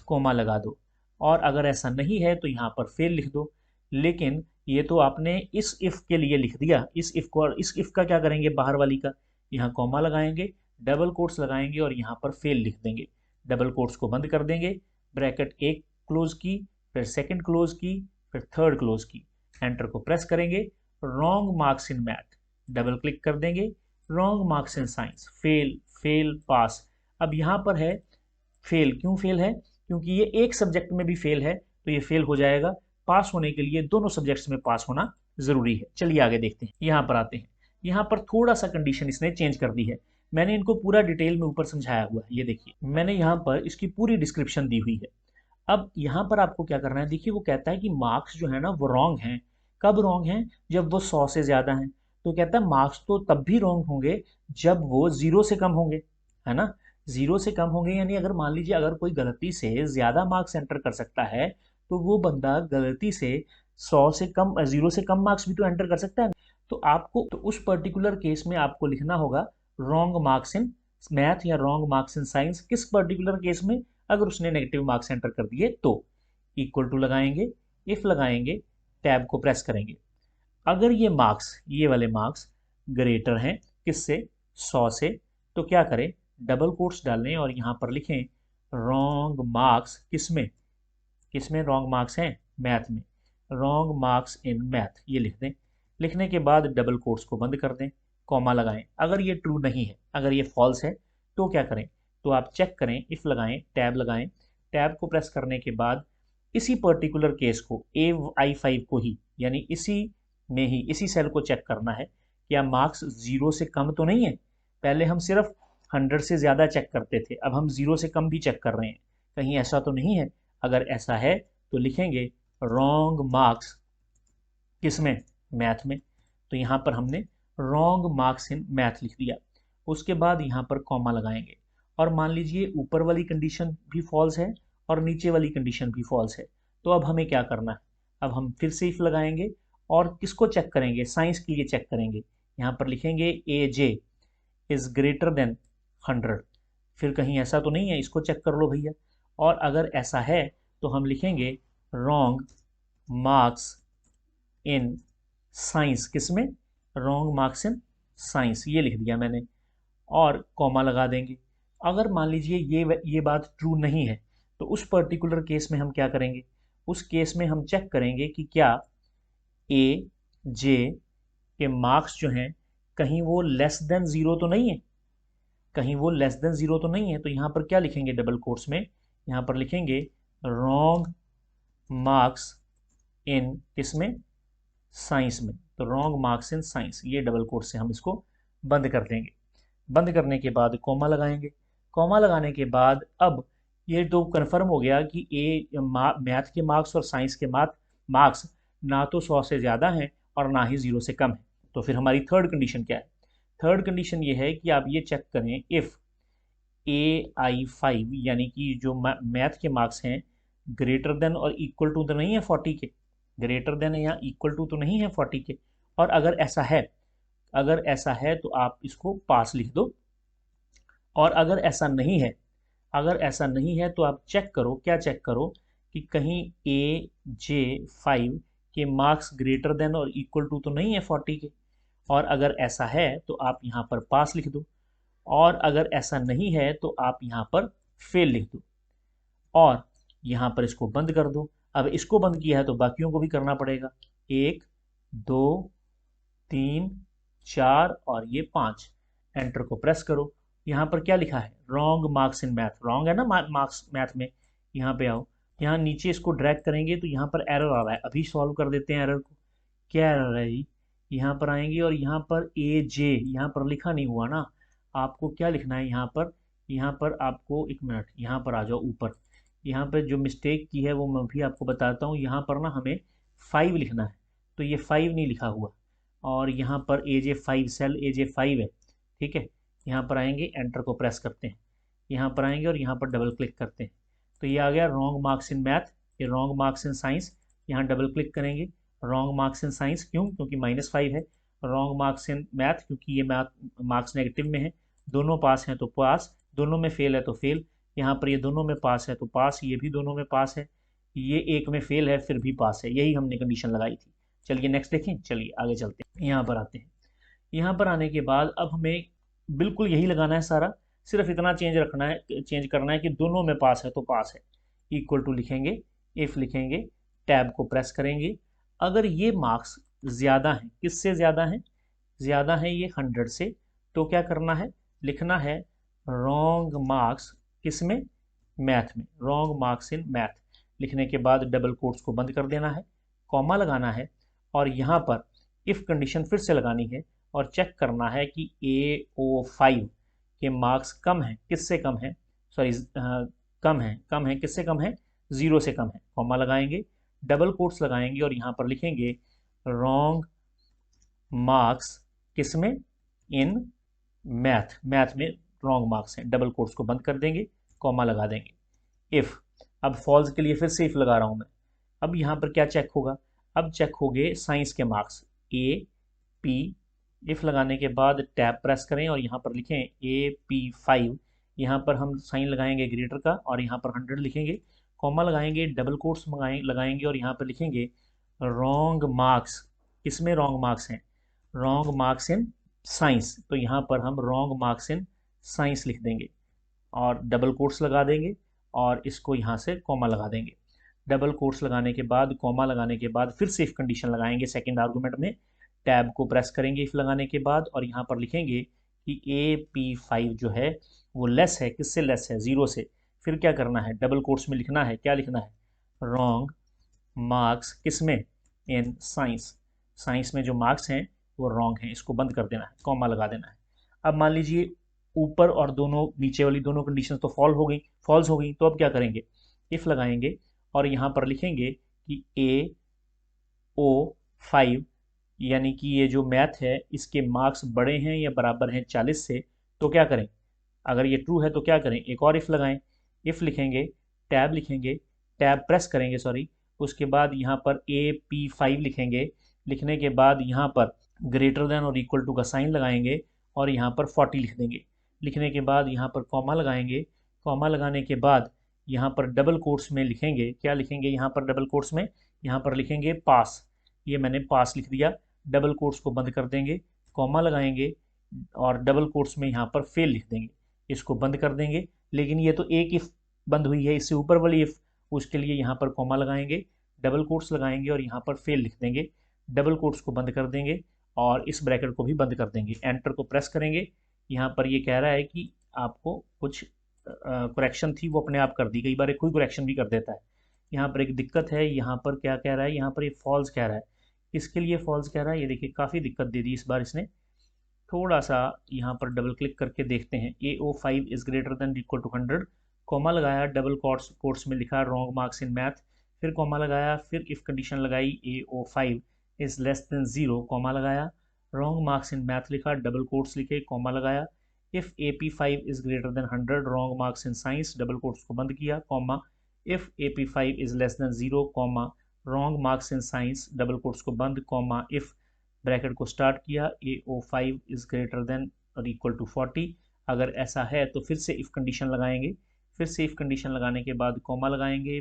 Speaker 2: कोमा लगा दो। और अगर ऐसा नहीं है तो यहाँ पर फेल लिख दो। लेकिन ये तो आपने इस इफ के लिए लिख दिया, इस इफ को, और इस इफ का क्या करेंगे, बाहर वाली का यहाँ कोमा लगाएंगे, डबल कोट्स लगाएंगे और यहाँ पर फेल लिख देंगे। डबल कोट्स को बंद कर देंगे, ब्रैकेट एक क्लोज की, फिर सेकंड क्लोज की, फिर थर्ड क्लोज की, एंटर को प्रेस करेंगे। Wrong marks in math, double click कर देंगे, wrong marks in science, fail fail pass. अब यहाँ पर है फेल, क्यों फेल है, क्योंकि ये एक सब्जेक्ट में भी फेल है तो ये फेल हो जाएगा। पास होने के लिए दोनों सब्जेक्ट्स में पास होना जरूरी है। चलिए आगे देखते हैं, यहाँ पर आते हैं। यहाँ पर थोड़ा सा कंडीशन इसने चेंज कर दी है, मैंने इनको पूरा डिटेल में ऊपर समझाया हुआ है, ये देखिए मैंने यहाँ पर इसकी पूरी डिस्क्रिप्शन दी हुई है। अब यहाँ पर आपको क्या करना है, देखिए वो कहता है कि मार्क्स जो है ना वो रॉन्ग हैं। कब रॉन्ग हैं, जब वो 100 से ज्यादा हैं। तो कहता है मार्क्स तो तब भी रॉन्ग होंगे जब वो 0 से कम होंगे, है ना। 0 से कम होंगे यानी अगर मान लीजिए अगर कोई गलती से ज्यादा मार्क्स एंटर कर सकता है तो वो बंदा गलती से 100 से कम, 0 से कम मार्क्स भी तो एंटर कर सकता है। तो आपको तो उस पर्टिकुलर केस में आपको लिखना होगा रॉन्ग मार्क्स इन मैथ या रॉन्ग मार्क्स इन साइंस। किस पर्टिकुलर केस में, अगर उसने नेगेटिव मार्क्स एंटर कर दिए तो इक्वल टू लगाएंगे, इफ लगाएंगे, टैब को प्रेस करेंगे। अगर ये मार्क्स, ये वाले मार्क्स ग्रेटर हैं किससे, 100 से, तो क्या करें, डबल कोट्स डालें और यहाँ पर लिखें रॉन्ग मार्क्स, किसमें, किसमें रॉन्ग मार्क्स हैं, मैथ में, रॉन्ग मार्क्स इन मैथ, ये लिख दें। लिखने के बाद डबल कोट्स को बंद कर दें, कॉमा लगाएं। अगर ये ट्रू नहीं है, अगर ये फॉल्स है तो क्या करें, तो आप चेक करें, इफ लगाएं, टैब लगाएं, टैब को प्रेस करने के बाद इसी पर्टिकुलर केस को, AI5 को ही, यानी इसी में ही, इसी सेल को चेक करना है क्या मार्क्स 0 से कम तो नहीं है। पहले हम सिर्फ 100 से ज़्यादा चेक करते थे, अब हम 0 से कम भी चेक कर रहे हैं, कहीं ऐसा तो नहीं है। अगर ऐसा है तो लिखेंगे रॉन्ग मार्क्स, किसमें, मैथ में। तो यहाँ पर हमने रॉन्ग मार्क्स इन मैथ लिख दिया। उसके बाद यहाँ पर कॉमा लगाएंगे और मान लीजिए ऊपर वाली कंडीशन भी फॉल्स है और नीचे वाली कंडीशन भी फॉल्स है। तो अब हमें क्या करना है, अब हम फिर से इफ लगाएंगे और किसको चेक करेंगे, साइंस के लिए चेक करेंगे। यहाँ पर लिखेंगे AJ इज ग्रेटर देन 100, फिर कहीं ऐसा तो नहीं है, इसको चेक कर लो भैया। और अगर ऐसा है तो हम लिखेंगे रॉन्ग मार्क्स इन साइंस, किसमें, रॉन्ग मार्क्स इन साइंस, ये लिख दिया मैंने और कॉमा लगा देंगे। अगर मान लीजिए ये बात ट्रू नहीं है तो उस पर्टिकुलर केस में हम क्या करेंगे, उस केस में हम चेक करेंगे कि क्या AJ के मार्क्स जो हैं कहीं वो लेस देन 0 तो नहीं है, कहीं वो लेस देन 0 तो नहीं है। तो यहाँ पर क्या लिखेंगे, डबल कोट्स में यहाँ पर लिखेंगे रॉन्ग मार्क्स इन, किसमें, साइंस में। तो रॉन्ग मार्क्स इन साइंस, ये डबल कोट से हम इसको बंद कर देंगे। बंद करने के बाद कॉमा लगाएंगे, कॉमा लगाने के बाद अब ये तो कन्फर्म हो गया कि मैथ के मार्क्स और साइंस के मार्क्स ना तो 100 से ज़्यादा हैं और ना ही 0 से कम है। तो फिर हमारी थर्ड कंडीशन क्या है, थर्ड कंडीशन ये है कि आप ये चेक करें इफ़ AI5 यानी कि जो मैथ के मार्क्स हैं ग्रेटर देन और इक्वल टू तो नहीं है 40 के, ग्रेटर देन या इक्वल टू तो नहीं है 40 के। और अगर ऐसा है, अगर ऐसा है तो आप इसको पास लिख दो। और अगर ऐसा नहीं है, अगर ऐसा नहीं है तो आप चेक करो, क्या चेक करो कि कहीं AJ5 के मार्क्स ग्रेटर देन और इक्वल टू तो नहीं है 40 के। और अगर ऐसा है तो आप यहाँ पर पास लिख दो, और अगर ऐसा नहीं है तो आप यहाँ पर फेल लिख दो और यहाँ पर इसको बंद कर दो। अब इसको बंद किया है तो बाकियों को भी करना पड़ेगा, 1 2 3 4 और ये 5, एंटर को प्रेस करो यहाँ पर क्या लिखा है, wrong marks in math, wrong है ना मार्क्स मैथ में। यहाँ पे आओ, यहाँ नीचे इसको ड्रैग करेंगे तो यहाँ पर एरर आ रहा है, अभी सॉल्व कर देते हैं एरर को। क्या एरर है जी, यहाँ पर आएंगे और यहाँ पर ए जे यहाँ पर लिखा नहीं हुआ ना, आपको क्या लिखना है यहाँ पर आपको, एक मिनट यहाँ पर आ जाओ ऊपर, यहाँ पर जो मिस्टेक की है वो मैं भी आपको बताता हूँ। यहाँ पर ना हमें 5 लिखना है, तो ये 5 नहीं लिखा हुआ, और यहाँ पर AJ5 सेल AJ5 है, ठीक है। यहाँ पर आएंगे, एंटर को प्रेस करते हैं, यहाँ पर आएंगे और यहाँ पर डबल क्लिक करते हैं, तो ये आ गया रॉन्ग मार्क्स इन मैथ, ये रॉन्ग मार्क्स इन साइंस। यहाँ डबल क्लिक करेंगे, रॉन्ग मार्क्स इन साइंस क्यों, क्योंकि -5 है। रॉन्ग मार्क्स इन मैथ, क्योंकि ये मैथ मार्क्स नेगेटिव में है, दोनों पास हैं तो पास, दोनों में फेल है तो फेल। यहाँ पर ये दोनों में पास है तो पास, ये भी दोनों में पास है, ये एक में फेल है फिर भी पास है, यही हमने कंडीशन लगाई थी। चलिए नेक्स्ट देखें, चलिए आगे चलते हैं, यहाँ पर आते हैं। यहाँ पर आने के बाद अब हमें बिल्कुल यही लगाना है सारा, सिर्फ इतना चेंज रखना है, चेंज करना है कि दोनों में पास है तो पास है। इक्वल टू लिखेंगे, इफ लिखेंगे, टैब को प्रेस करेंगे, अगर ये मार्क्स ज़्यादा हैं, किससे ज़्यादा हैं, ज़्यादा है ये 100 से, तो क्या करना है, लिखना है रॉन्ग मार्क्स किस में, मैथ में, रॉन्ग मार्क्स इन मैथ। लिखने के बाद डबल कोट्स को बंद कर देना है, कॉमा लगाना है, और यहाँ पर इफ़ कंडीशन फिर से लगानी है और चेक करना है कि AO5 के मार्क्स कम हैं, किससे कम है, सॉरी कम है किससे कम है, 0 से कम है। कॉमा लगाएंगे, डबल कोट्स लगाएंगे और यहाँ पर लिखेंगे रॉन्ग मार्क्स किसमें, इन मैथ, मैथ में रॉन्ग मार्क्स हैं, डबल कोट्स को बंद कर देंगे, कॉमा लगा देंगे। इफ़, अब फॉल्स के लिए फिर से इफ लगा रहा हूँ मैं। अब यहाँ पर क्या चेक होगा, अब चेक हो गए साइंस के मार्क्स AP, इफ लगाने के बाद टैब प्रेस करें और यहाँ पर लिखें AP5, यहाँ पर हम साइन लगाएंगे ग्रेटर का और यहाँ पर 100 लिखेंगे, कॉमा लगाएंगे, डबल कोट्स लगाएंगे और यहाँ पर लिखेंगे रॉन्ग मार्क्स, किसमें रॉन्ग मार्क्स हैं, रॉन्ग मार्क्स इन साइंस, तो यहाँ पर हम रॉन्ग मार्क्स इन साइंस लिख देंगे और डबल कोट्स लगा देंगे और इसको यहाँ से कॉमा लगा देंगे। डबल कोट्स लगाने के बाद, कॉमा लगाने के बाद फिर से इफ कंडीशन लगाएंगे सेकंड आर्गूमेंट में, टैब को प्रेस करेंगे इफ लगाने के बाद और यहाँ पर लिखेंगे कि AP5 जो है वो लेस है, किससे लेस है, 0 से। फिर क्या करना है, डबल कोट्स में लिखना है, क्या लिखना है, रॉन्ग मार्क्स किसमें, इन साइंस, साइंस में जो मार्क्स हैं वो रॉन्ग हैं, इसको बंद कर देना है, कॉमा लगा देना है। अब मान लीजिए ऊपर और दोनों नीचे वाली दोनों कंडीशन तो फॉल्स हो गई, तो अब क्या करेंगे, इफ लगाएंगे और यहाँ पर लिखेंगे कि AO5 यानी कि ये जो मैथ है इसके मार्क्स बड़े हैं या बराबर हैं 40 से, तो क्या करें, अगर ये ट्रू है तो क्या करें, एक और इफ लगाएं, इफ लिखेंगे, टैब लिखेंगे, टैब प्रेस करेंगे सॉरी, उसके बाद यहाँ पर AP5 लिखेंगे, लिखने के बाद यहाँ पर ग्रेटर देन और इक्वल टू का साइन लगाएंगे और यहाँ पर 40 लिख देंगे। लिखने के बाद यहाँ पर कॉमा लगाएंगे, कॉमा लगाने के बाद यहाँ पर डबल कोट्स में लिखेंगे, क्या लिखेंगे यहाँ पर डबल कोट्स में, यहाँ पर लिखेंगे पास, ये मैंने पास लिख दिया, डबल कोट्स को बंद कर देंगे, कॉमा लगाएंगे और डबल कोट्स में यहाँ पर फेल लिख देंगे, इसको बंद कर देंगे। लेकिन ये तो एक इफ बंद हुई है, इससे ऊपर वाली इफ, उसके लिए यहाँ पर कॉमा लगाएंगे, डबल कोट्स लगाएंगे और यहाँ पर फेल लिख देंगे, डबल कोट्स को बंद कर देंगे और इस ब्रैकेट को भी बंद कर देंगे, एंटर को प्रेस करेंगे। यहाँ पर ये कह रहा है कि आपको कुछ करेक्शन थी वो अपने आप कर दी, कई बार कोई करेक्शन भी कर देता है। यहाँ पर एक दिक्कत है, यहाँ पर क्या कह रहा है, यहाँ पर ये फॉल्स कह रहा है, इसके लिए फॉल्स कह रहा है, ये देखिए काफ़ी दिक्कत दे दी इस बार इसने। थोड़ा सा यहाँ पर डबल क्लिक करके देखते हैं, AO5 is greater than equal to 100, comma लगाया, डबल कोट्स में लिखा रॉन्ग मार्क्स इन मैथ, फिर कॉमा लगाया, फिर इफ कंडीशन लगाई AO5 is less than 0, comma लगाया, रॉन्ग मार्क्स इन मैथ लिखा, डबल कोट्स लिखे, कॉमा लगाया, if AP5 is greater than 100 wrong marks in science, double quotes को बंद किया, comma, if AP5 is less than 0, comma, wrong marks in science, double quotes को बंद, comma, if bracket को start किया, AO5 is greater then और equal to 40, अगर ऐसा है तो फिर से इफ़ कंडीशन लगाएंगे, फिर से इफ़ कंडीशन लगाने के बाद कॉमा लगाएंगे,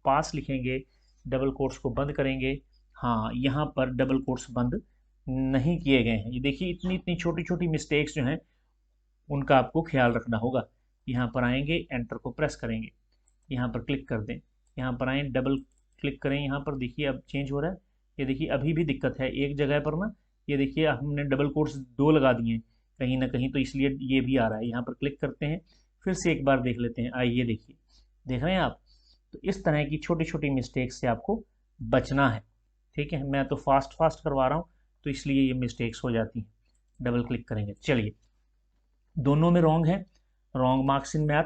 Speaker 2: पास लिखेंगे, डबल कोट्स को बंद करेंगे। हाँ, यहाँ पर डबल कोट्स बंद नहीं किए गए हैं, ये देखिए इतनी इतनी छोटी छोटी मिस्टेक्स जो हैं उनका आपको ख्याल रखना होगा। यहाँ पर आएंगे, एंटर को प्रेस करेंगे, यहाँ पर क्लिक कर दें, यहाँ पर आएँ, डबल क्लिक करें, यहाँ पर देखिए अब चेंज हो रहा है, ये देखिए अभी भी दिक्कत है एक जगह पर ना, ये देखिए हमने डबल कोट्स 2 लगा दिए, कहीं ना कहीं, तो इसलिए ये भी आ रहा है। यहाँ पर क्लिक करते हैं, फिर से एक बार देख लेते हैं। आइए देखिए, देख रहे हैं आप। तो इस तरह की छोटी छोटी मिस्टेक से आपको बचना है। ठीक है, मैं तो फास्ट फास्ट करवा रहा हूँ, तो इसलिए ये मिस्टेक्स हो जाती हैं। डबल क्लिक करेंगे, चलिए दोनों में रॉन्ग है, रॉन्ग मार्क्स इन मैथ।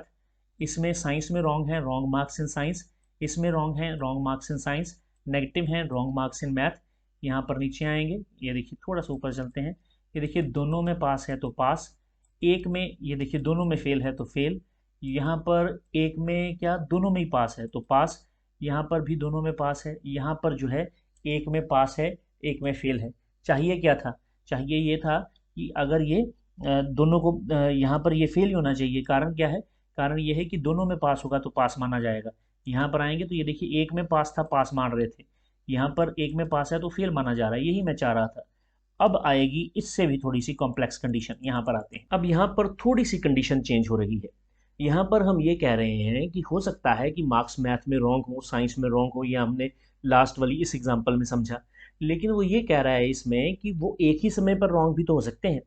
Speaker 2: इसमें साइंस में रॉन्ग है, रॉन्ग मार्क्स इन साइंस। इसमें रॉन्ग है, wrong marks in science. Negative है, रॉन्ग मार्क्स इन मैथ। यहाँ पर नीचे आएंगे, ये देखिए थोड़ा सा ऊपर चलते हैं, ये देखिए दोनों में पास है तो पास, एक में ये देखिए दोनों में फेल है तो फेल। यहाँ पर एक में क्या, दोनों में ही पास है तो पास। यहाँ पर भी दोनों में पास है, यहाँ पर जो है एक में पास है, एक में फेल है। चाहिए क्या था, चाहिए ये था कि अगर ये दोनों को यहाँ पर ये फेल ही होना चाहिए। कारण क्या है, कारण ये है कि दोनों में पास होगा तो पास माना जाएगा। यहाँ पर आएंगे तो ये देखिए एक में पास था, पास मान रहे थे, यहाँ पर एक में पास है तो फेल माना जा रहा है, यही मैं चाह रहा था। अब आएगी इससे भी थोड़ी सी कॉम्प्लेक्स कंडीशन, यहाँ पर आते हैं। अब यहाँ पर थोड़ी सी कंडीशन चेंज हो रही है। यहाँ पर हम ये कह रहे हैं कि हो सकता है कि मार्क्स मैथ में रॉन्ग हो, साइंस में रॉन्ग हो, या हमने लास्ट वाली इस एग्जाम्पल में समझा। लेकिन वो ये कह रहा है इसमें कि वो एक ही समय पर रॉन्ग भी तो हो सकते हैं।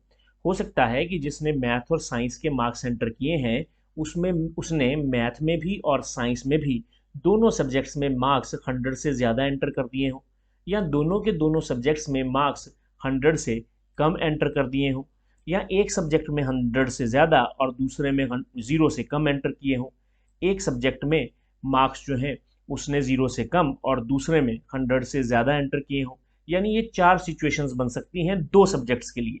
Speaker 2: हो सकता है कि जिसने मैथ और साइंस के मार्क्स एंटर किए हैं, उसमें उसने मैथ में भी और साइंस में भी दोनों सब्जेक्ट्स में मार्क्स 100 से ज़्यादा एंटर कर दिए हों, या दोनों के दोनों सब्जेक्ट्स में मार्क्स 100 से कम एंटर कर दिए हों, या एक सब्जेक्ट में 100 से ज़्यादा और दूसरे में 0 से कम एंटर किए हों। एक सब्जेक्ट में मार्क्स जो हैं उसने 0 से कम और दूसरे में 100 से ज़्यादा एंटर किए हों। यानी ये 4 सिचुएशंस बन सकती हैं 2 सब्जेक्ट्स के लिए।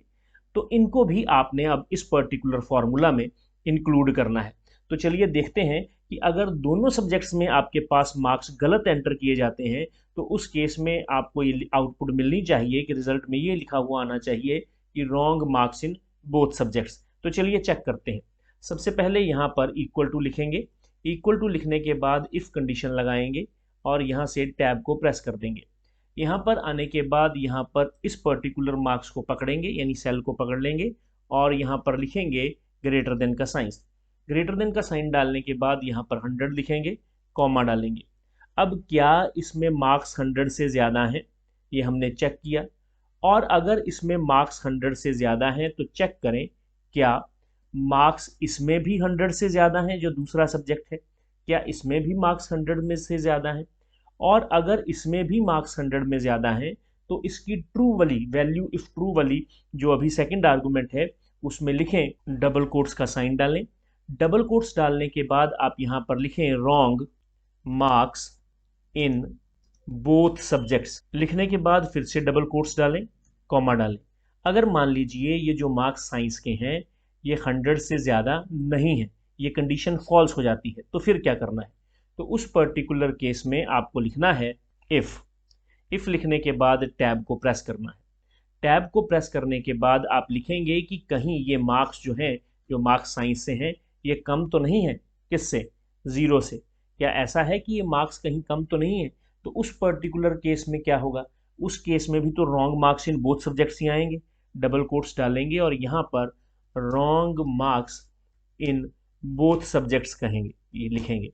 Speaker 2: तो इनको भी आपने अब इस पर्टिकुलर फार्मूला में इंक्लूड करना है। तो चलिए देखते हैं कि अगर दोनों सब्जेक्ट्स में आपके पास मार्क्स गलत एंटर किए जाते हैं, तो उस केस में आपको ये आउटपुट मिलनी चाहिए कि रिजल्ट में ये लिखा हुआ आना चाहिए कि wrong marks in both subjects. तो चलिए चेक करते हैं। सबसे पहले यहाँ पर इक्वल टू लिखेंगे। इक्वल टू लिखने के बाद इफ कंडीशन लगाएंगे और यहाँ से टैब को प्रेस कर देंगे। यहाँ पर आने के बाद यहाँ पर इस पर्टिकुलर मार्क्स को पकड़ेंगे, यानी सेल को पकड़ लेंगे और यहाँ पर लिखेंगे ग्रेटर देन का साइन। ग्रेटर देन का साइन डालने के बाद यहाँ पर 100 लिखेंगे, कॉमा डालेंगे। अब क्या इसमें मार्क्स 100 से ज़्यादा हैं, ये हमने चेक किया। और अगर इसमें मार्क्स 100 से ज़्यादा हैं तो चेक करें क्या मार्क्स इसमें भी 100 से ज़्यादा हैं, जो दूसरा सब्जेक्ट है, क्या इसमें भी मार्क्स 100 में से ज़्यादा हैं। और अगर इसमें भी मार्क्स 100 में ज़्यादा हैं तो इसकी ट्रू वाली वैल्यू, इफ ट्रू वाली जो अभी सेकंड आर्गूमेंट है, उसमें लिखें, डबल कोट्स का साइन डालें। डबल कोट्स डालने के बाद आप यहाँ पर लिखें wrong marks in both subjects. लिखने के बाद फिर से डबल कोट्स डालें, कॉमा डालें। अगर मान लीजिए ये जो मार्क्स साइंस के हैं ये 100 से ज़्यादा नहीं है, ये कंडीशन फॉल्स हो जाती है, तो फिर क्या करना है। तो उस पर्टिकुलर केस में आपको लिखना है इफ लिखने के बाद टैब को प्रेस करना है। टैब को प्रेस करने के बाद आप लिखेंगे कि कहीं ये मार्क्स जो हैं, जो मार्क्स साइंस से हैं, ये कम तो नहीं है किससे, 0 से। क्या ऐसा है कि ये मार्क्स कहीं कम तो नहीं है। तो उस पर्टिकुलर केस में क्या होगा, उस केस में भी तो wrong marks in both subjects ही आएंगे। डबल कोट्स डालेंगे और यहाँ पर wrong marks in both subjects कहेंगे, ये लिखेंगे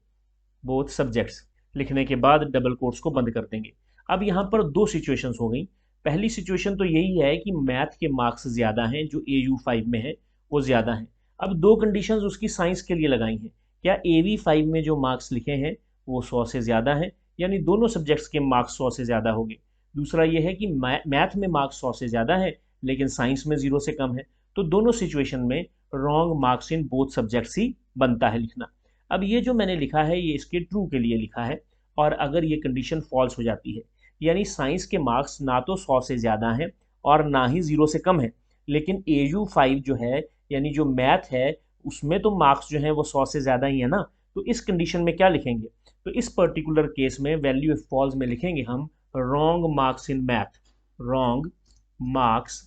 Speaker 2: बोथ सब्जेक्ट्स। लिखने के बाद डबल कोट्स को बंद कर देंगे। अब यहाँ पर 2 सिचुएशंस हो गई। पहली सिचुएशन तो यही है कि मैथ के मार्क्स ज़्यादा हैं, जो AU5 में है वो ज़्यादा हैं। अब 2 कंडीशंस उसकी साइंस के लिए लगाई हैं। क्या AV5 में जो मार्क्स लिखे हैं वो 100 से ज़्यादा हैं, यानी दोनों सब्जेक्ट्स के मार्क्स 100 से ज़्यादा होंगे। दूसरा ये है कि मैथ में मार्क्स 100 से ज़्यादा है लेकिन साइंस में 0 से कम है। तो दोनों सिचुएशन में wrong marks in both subjects ही बनता है लिखना। अब ये जो मैंने लिखा है ये इसके ट्रू के लिए लिखा है, और अगर ये कंडीशन फॉल्स हो जाती है, यानी साइंस के मार्क्स ना तो 100 से ज़्यादा हैं और ना ही 0 से कम है, लेकिन AU5 जो है यानी जो मैथ है उसमें तो मार्क्स जो है वो 100 से ज़्यादा ही है ना। तो इस कंडीशन में क्या लिखेंगे, तो इस पर्टिकुलर केस में वैल्यू इफ फॉल्स में लिखेंगे हम wrong marks in math, wrong marks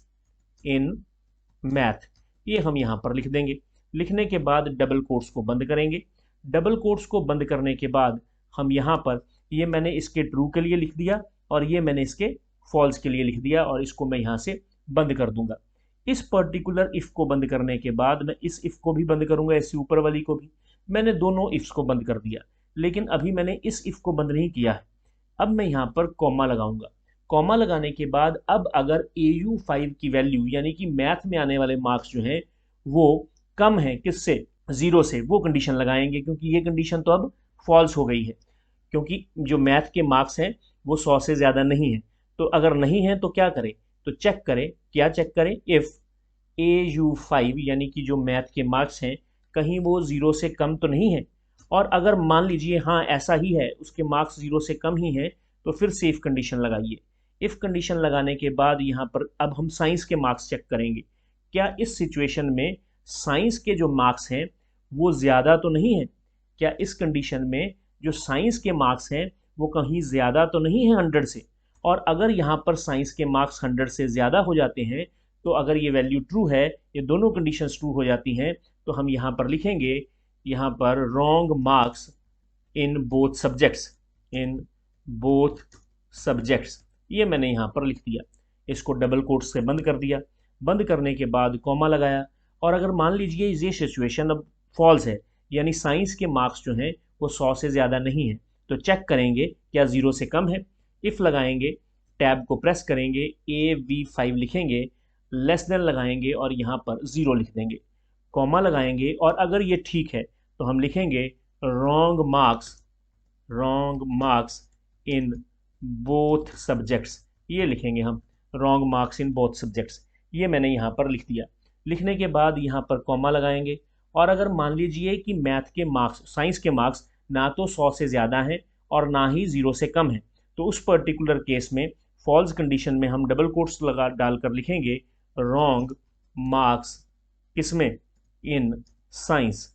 Speaker 2: in math, ये हम यहाँ पर लिख देंगे। लिखने के बाद डबल कोट्स को बंद करेंगे। डबल कोट्स को बंद करने के बाद हम यहाँ पर, ये मैंने इसके ट्रू के लिए लिख दिया और ये मैंने इसके फॉल्स के लिए लिख दिया, और इसको मैं यहाँ से बंद कर दूंगा। इस पर्टिकुलर इफ को बंद करने के बाद मैं इस इफ को भी बंद करूंगा, इससे ऊपर वाली को भी। मैंने दोनों इफ्स को बंद कर दिया, लेकिन अभी मैंने इस इफ को बंद नहीं किया है। अब मैं यहाँ पर कॉमा लगाऊंगा। कॉमा लगाने के बाद अब अगर AU5 की वैल्यू यानी कि मैथ में आने वाले मार्क्स जो हैं वो कम है किससे, 0 से, वो कंडीशन लगाएंगे, क्योंकि ये कंडीशन तो अब फॉल्स हो गई है, क्योंकि जो मैथ के मार्क्स हैं वो 100 से ज़्यादा नहीं है। तो अगर नहीं है तो क्या करें, तो चेक करें, क्या चेक करें, इफ़ AU5 यानी कि जो मैथ के मार्क्स हैं कहीं वो 0 से कम तो नहीं है। और अगर मान लीजिए हाँ ऐसा ही है, उसके मार्क्स 0 से कम ही हैं, तो फिर से इफ़ कंडीशन लगाइए। इफ़ कंडीशन लगाने के बाद यहाँ पर अब हम साइंस के मार्क्स चेक करेंगे, क्या इस सिचुएशन में साइंस के जो मार्क्स हैं वो ज़्यादा तो नहीं है, क्या इस कंडीशन में जो साइंस के मार्क्स हैं वो कहीं ज़्यादा तो नहीं है 100 से। और अगर यहाँ पर साइंस के मार्क्स 100 से ज़्यादा हो जाते हैं, तो अगर ये वैल्यू ट्रू है, ये दोनों कंडीशंस ट्रू हो जाती हैं, तो हम यहाँ पर लिखेंगे, यहाँ पर wrong marks in both subjects, in both subjects, ये मैंने यहाँ पर लिख दिया, इसको डबल कोट्स से बंद कर दिया। बंद करने के बाद कॉमा लगाया। और अगर मान लीजिए ये सिचुएशन अब फॉल्स है, यानी साइंस के मार्क्स जो हैं वो 100 से ज़्यादा नहीं है, तो चेक करेंगे क्या 0 से कम है। इफ़ लगाएंगे, टैब को प्रेस करेंगे, AV5 लिखेंगे, लेस देन लगाएंगे और यहाँ पर 0 लिख देंगे, कॉमा लगाएंगे। और अगर ये ठीक है तो हम लिखेंगे wrong marks in both subjects, ये लिखेंगे हम, wrong marks in both subjects, ये मैंने यहाँ पर लिख दिया। लिखने के बाद यहाँ पर कॉमा लगाएंगे। और अगर मान लीजिए कि मैथ के मार्क्स, साइंस के मार्क्स ना तो 100 से ज़्यादा हैं और ना ही 0 से कम है, तो उस पर्टिकुलर केस में फॉल्स कंडीशन में हम डबल कोट्स लगा डालकर लिखेंगे रॉन्ग मार्क्स किसमें, in science,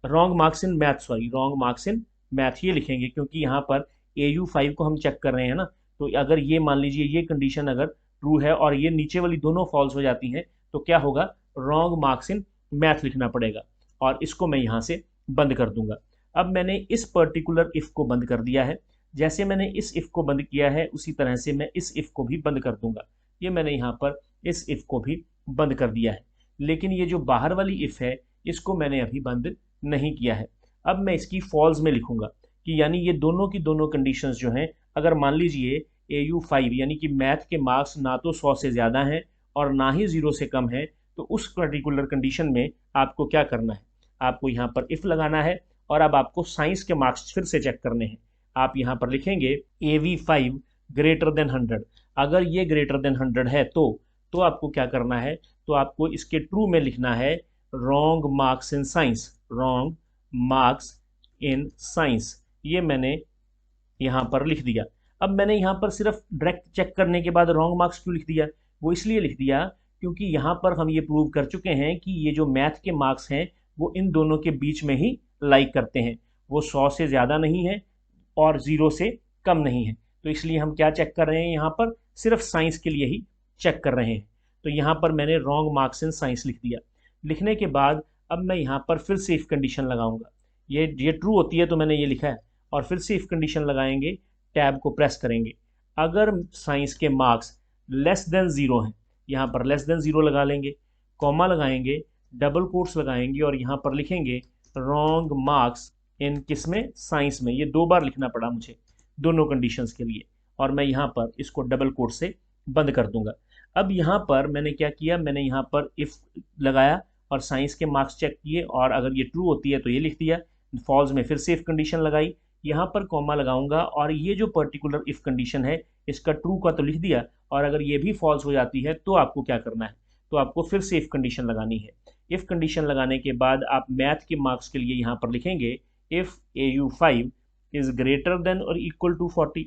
Speaker 2: wrong marks in math, sorry wrong marks in math, ये लिखेंगे, क्योंकि यहाँ पर AU5 को हम चेक कर रहे हैं ना। तो अगर ये मान लीजिए ये कंडीशन अगर ट्रू है और ये नीचे वाली दोनों फॉल्स हो जाती हैं, तो क्या होगा, रॉन्ग मार्क्स इन मैथ लिखना पड़ेगा। और इसको मैं यहाँ से बंद कर दूंगा। अब मैंने इस पर्टिकुलर इफ़ को बंद कर दिया है। जैसे मैंने इस इफ़ को बंद किया है उसी तरह से मैं इस इफ़ को भी बंद कर दूंगा। ये मैंने यहाँ पर इस इफ़ को भी बंद कर दिया है। लेकिन ये जो बाहर वाली इफ़ है इसको मैंने अभी बंद नहीं किया है। अब मैं इसकी फॉल्स में लिखूंगा कि यानी ये दोनों की दोनों कंडीशंस जो हैं, अगर मान लीजिए AU5 यानी कि मैथ के मार्क्स ना तो 100 से ज़्यादा हैं और ना ही 0 से कम है, तो उस पर्टिकुलर कंडीशन में आपको क्या करना है, आपको यहाँ पर इफ़ लगाना है। और अब आपको साइंस के मार्क्स फिर से चेक करने हैं। आप यहाँ पर लिखेंगे AV5 ग्रेटर देन 100। अगर ये ग्रेटर देन 100 है तो आपको क्या करना है, तो आपको इसके ट्रू में लिखना है wrong marks in science, wrong marks in science, ये मैंने यहाँ पर लिख दिया। अब मैंने यहाँ पर सिर्फ डायरेक्ट चेक करने के बाद रॉन्ग मार्क्स क्यों लिख दिया, वो इसलिए लिख दिया क्योंकि यहाँ पर हम ये प्रूव कर चुके हैं कि ये जो मैथ के मार्क्स हैं वो इन दोनों के बीच में ही लाइक करते हैं, वो 100 से ज़्यादा नहीं है और 0 से कम नहीं है। तो इसलिए हम क्या चेक कर रहे हैं, यहाँ पर सिर्फ साइंस के लिए ही चेक कर रहे हैं। तो यहाँ पर मैंने रॉन्ग मार्क्स इन साइंस लिख दिया। लिखने के बाद अब मैं यहाँ पर फिर से इफ़ कंडीशन लगाऊंगा। ये ट्रू होती है तो मैंने ये लिखा है, और फिर से इफ़ कंडीशन लगाएंगे, टैब को प्रेस करेंगे। अगर साइंस के मार्क्स लेस देन 0 हैं, यहाँ पर लेस देन 0 लगा लेंगे, कॉमा लगाएंगे, डबल कोट्स लगाएंगे और यहाँ पर लिखेंगे रॉन्ग मार्क्स इन किसमें, साइंस में। ये 2 बार लिखना पड़ा मुझे दोनों कंडीशंस के लिए, और मैं यहाँ पर इसको डबल कोट से बंद कर दूंगा। अब यहाँ पर मैंने क्या किया, मैंने यहाँ पर इफ़ लगाया और साइंस के मार्क्स चेक किए, और अगर ये ट्रू होती है तो ये लिख दिया, फॉल्स में फिर से इफ़ कंडीशन लगाई, यहाँ पर कॉमा लगाऊंगा और ये जो पर्टिकुलर इफ़ कंडीशन है इसका ट्रू का तो लिख दिया, और अगर ये भी फॉल्स हो जाती है तो आपको क्या करना है, तो आपको फिर से इफ़ कंडीशन लगानी है। इफ़ कंडीशन लगाने के बाद आप मैथ के मार्क्स के लिए यहाँ पर लिखेंगे if AU5 is greater then और इक्वल टू 40,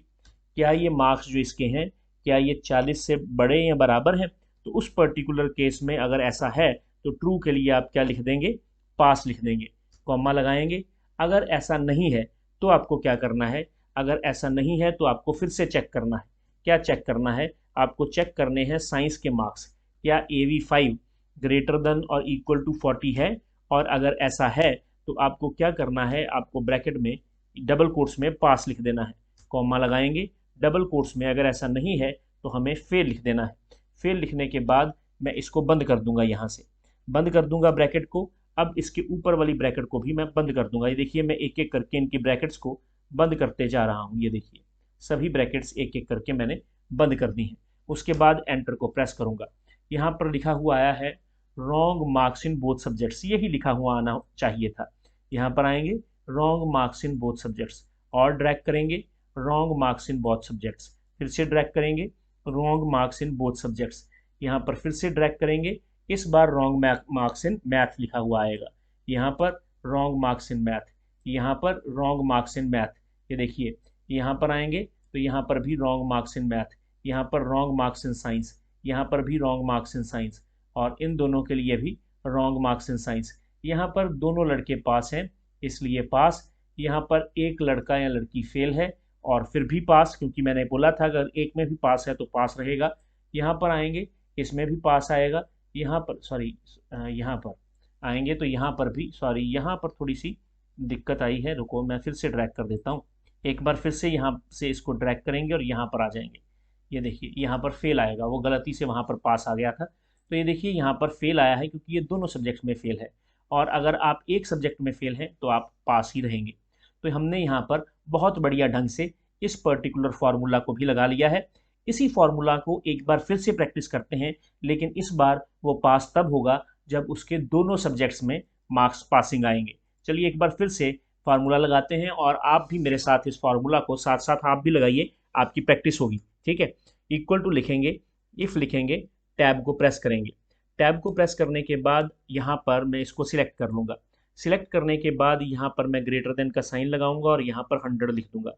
Speaker 2: क्या ये मार्क्स जो इसके हैं क्या ये 40 से बड़े या बराबर हैं। तो उस पर्टिकुलर केस में अगर ऐसा है तो ट्रू के लिए आप क्या लिख देंगे, पास लिख देंगे, कॉमा लगाएंगे। अगर ऐसा नहीं है तो आपको क्या करना है, अगर ऐसा नहीं है तो आपको फिर से चेक करना है। क्या चेक करना है, आपको चेक करने हैं साइंस के मार्क्स, क्या AV5 ग्रेटर देन और इक्वल टू 40 है, और अगर ऐसा है तो आपको क्या करना है, आपको ब्रैकेट में डबल कोट्स में पास लिख देना है, कॉमा लगाएंगे, डबल कोट्स में अगर ऐसा नहीं है तो हमें फेल लिख देना है। फेल लिखने के बाद मैं इसको बंद कर दूंगा, यहाँ से बंद कर दूंगा ब्रैकेट को। अब इसके ऊपर वाली ब्रैकेट को भी मैं बंद कर दूंगा। ये देखिए मैं एक एक करके इनकी ब्रैकेट्स को बंद करते जा रहा हूँ। ये देखिए सभी ब्रैकेट्स एक एक करके मैंने बंद करनी है। उसके बाद एंटर को प्रेस करूंगा। यहाँ पर लिखा हुआ आया है wrong marks in both subjects, यही लिखा हुआ आना चाहिए था। यहाँ पर आएंगे wrong marks in both subjects और ड्रैग करेंगे wrong marks in both subjects, फिर से ड्रैग करेंगे wrong marks in both subjects, यहाँ पर फिर से ड्रैग करेंगे, इस बार रॉन्ग मार्क्स इन मैथ लिखा हुआ आएगा, यहाँ पर रॉन्ग मार्क्स इन मैथ, यहाँ पर रॉन्ग मार्क्स इन मैथ, ये देखिए यहाँ पर आएंगे तो यहाँ पर भी रॉन्ग मार्क्स इन मैथ, यहाँ पर रॉन्ग मार्क्स इन साइंस, यहाँ पर भी रॉन्ग मार्क्स इन साइंस, और इन दोनों के लिए भी रॉन्ग मार्क्स इन साइंस। यहाँ पर दोनों लड़के पास हैं इसलिए पास, यहाँ पर एक लड़का या लड़की फेल है और फिर भी पास, क्योंकि मैंने बोला था अगर एक में भी पास है तो पास रहेगा। यहाँ पर आएंगे इसमें भी पास आएगा, यहाँ पर सॉरी यहाँ पर आएंगे तो यहाँ पर भी सॉरी यहाँ पर थोड़ी सी दिक्कत आई है, रुको मैं फिर से ड्रैग कर देता हूँ। एक बार फिर से यहाँ से इसको ड्रैग करेंगे और यहाँ पर आ जाएंगे, ये देखिए यहाँ पर फेल आएगा, वो गलती से वहाँ पर पास आ गया था, तो ये देखिए यहाँ पर फेल आया है क्योंकि ये दोनों सब्जेक्ट में फेल है, और अगर आप एक सब्जेक्ट में फेल हैं तो आप पास ही रहेंगे। तो हमने यहाँ पर बहुत बढ़िया ढंग से इस पर्टिकुलर फार्मूला को भी लगा लिया है। इसी फार्मूला को एक बार फिर से प्रैक्टिस करते हैं, लेकिन इस बार वो पास तब होगा जब उसके दोनों सब्जेक्ट्स में मार्क्स पासिंग आएंगे। चलिए एक बार फिर से फार्मूला लगाते हैं और आप भी मेरे साथ इस फार्मूला को साथ साथ आप भी लगाइए, आपकी प्रैक्टिस होगी, ठीक है। इक्वल टू लिखेंगे, इफ लिखेंगे, टैब को प्रेस करेंगे, टैब को प्रेस करने के बाद यहाँ पर मैं इसको सिलेक्ट कर लूँगा, सिलेक्ट करने के बाद यहाँ पर मैं ग्रेटर देन का साइन लगाऊंगा और यहाँ पर 100 लिख दूंगा।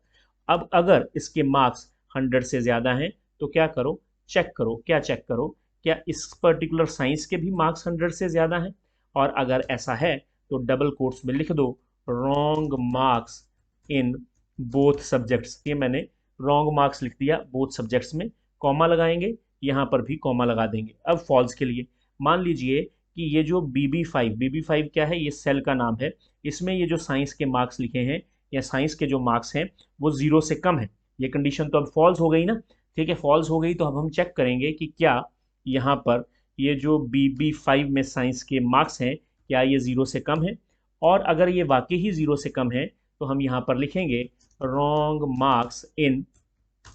Speaker 2: अब अगर इसके मार्क्स 100 से ज़्यादा हैं तो क्या करो, चेक करो, क्या चेक करो, क्या इस पर्टिकुलर साइंस के भी मार्क्स 100 से ज़्यादा हैं, और अगर ऐसा है तो डबल कोट्स में लिख दो wrong marks in both subjects. ये मैंने रॉन्ग मार्क्स लिख दिया बोथ सब्जेक्ट्स में, कॉमा लगाएंगे, यहाँ पर भी कॉमा लगा देंगे। अब फॉल्स के लिए मान लीजिए कि ये जो BB5 क्या है, ये सेल का नाम है, इसमें ये जो साइंस के मार्क्स लिखे हैं या साइंस के जो मार्क्स हैं वो 0 से कम है। ये कंडीशन तो अब फॉल्स हो गई ना, ठीक है, फॉल्स हो गई तो अब हम चेक करेंगे कि क्या यहाँ पर ये जो BB5 में साइंस के मार्क्स हैं क्या ये 0 से कम है, और अगर ये वाकई ही 0 से कम है तो हम यहाँ पर लिखेंगे रॉन्ग मार्क्स इन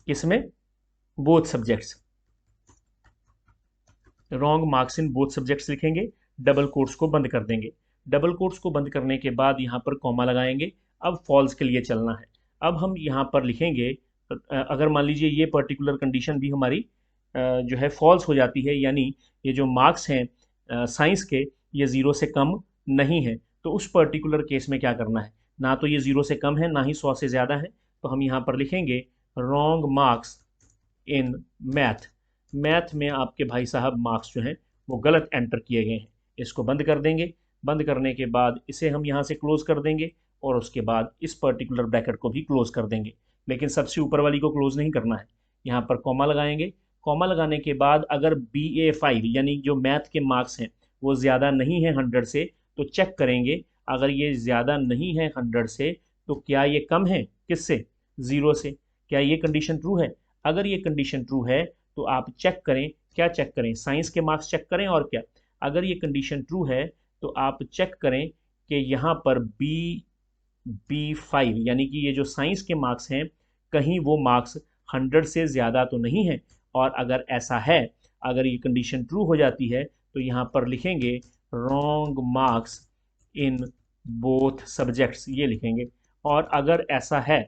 Speaker 2: इसमें both subjects, wrong marks in both subjects लिखेंगे, डबल कोट्स को बंद कर देंगे। डबल कोट्स को बंद करने के बाद यहाँ पर कॉमा लगाएंगे। अब फॉल्स के लिए चलना है। अब हम यहाँ पर लिखेंगे अगर मान लीजिए ये पर्टिकुलर कंडीशन भी हमारी जो है फॉल्स हो जाती है, यानी ये जो मार्क्स हैं साइंस के ये 0 से कम नहीं है, तो उस पर्टिकुलर केस में क्या करना है, ना तो ये 0 से कम है ना ही 100 से ज़्यादा है, तो हम यहाँ पर लिखेंगे wrong marks in math. Math में आपके भाई साहब मार्क्स जो हैं वो गलत एंटर किए गए हैं। इसको बंद कर देंगे, बंद करने के बाद इसे हम यहाँ से क्लोज़ कर देंगे और उसके बाद इस पर्टिकुलर ब्रैकेट को भी क्लोज़ कर देंगे, लेकिन सबसे ऊपर वाली को क्लोज़ नहीं करना है। यहाँ पर कॉमा लगाएंगे, कॉमा लगाने के बाद अगर BA5 यानी जो मैथ के मार्क्स हैं वो ज़्यादा नहीं है 100 से, तो चेक करेंगे अगर ये ज़्यादा नहीं है 100 से तो क्या ये कम है किससे, 0 से। क्या ये कंडीशन ट्रू है? अगर ये कंडीशन ट्रू है तो आप चेक करें, क्या चेक करें, साइंस के मार्क्स चेक करें, और क्या, अगर ये कंडीशन ट्रू है तो आप चेक करें कि यहाँ पर BB5 यानी कि ये जो साइंस के मार्क्स हैं कहीं वो मार्क्स 100 से ज़्यादा तो नहीं है, और अगर ऐसा है, अगर ये कंडीशन ट्रू हो जाती है तो यहाँ पर लिखेंगे wrong marks in both subjects, ये लिखेंगे। और अगर ऐसा है,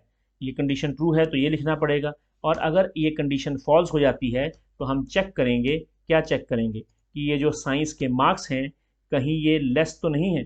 Speaker 2: ये कंडीशन ट्रू है तो ये लिखना पड़ेगा, और अगर ये कंडीशन फॉल्स हो जाती है तो हम चेक करेंगे, क्या चेक करेंगे कि ये जो साइंस के मार्क्स हैं कहीं ये लेस तो नहीं है,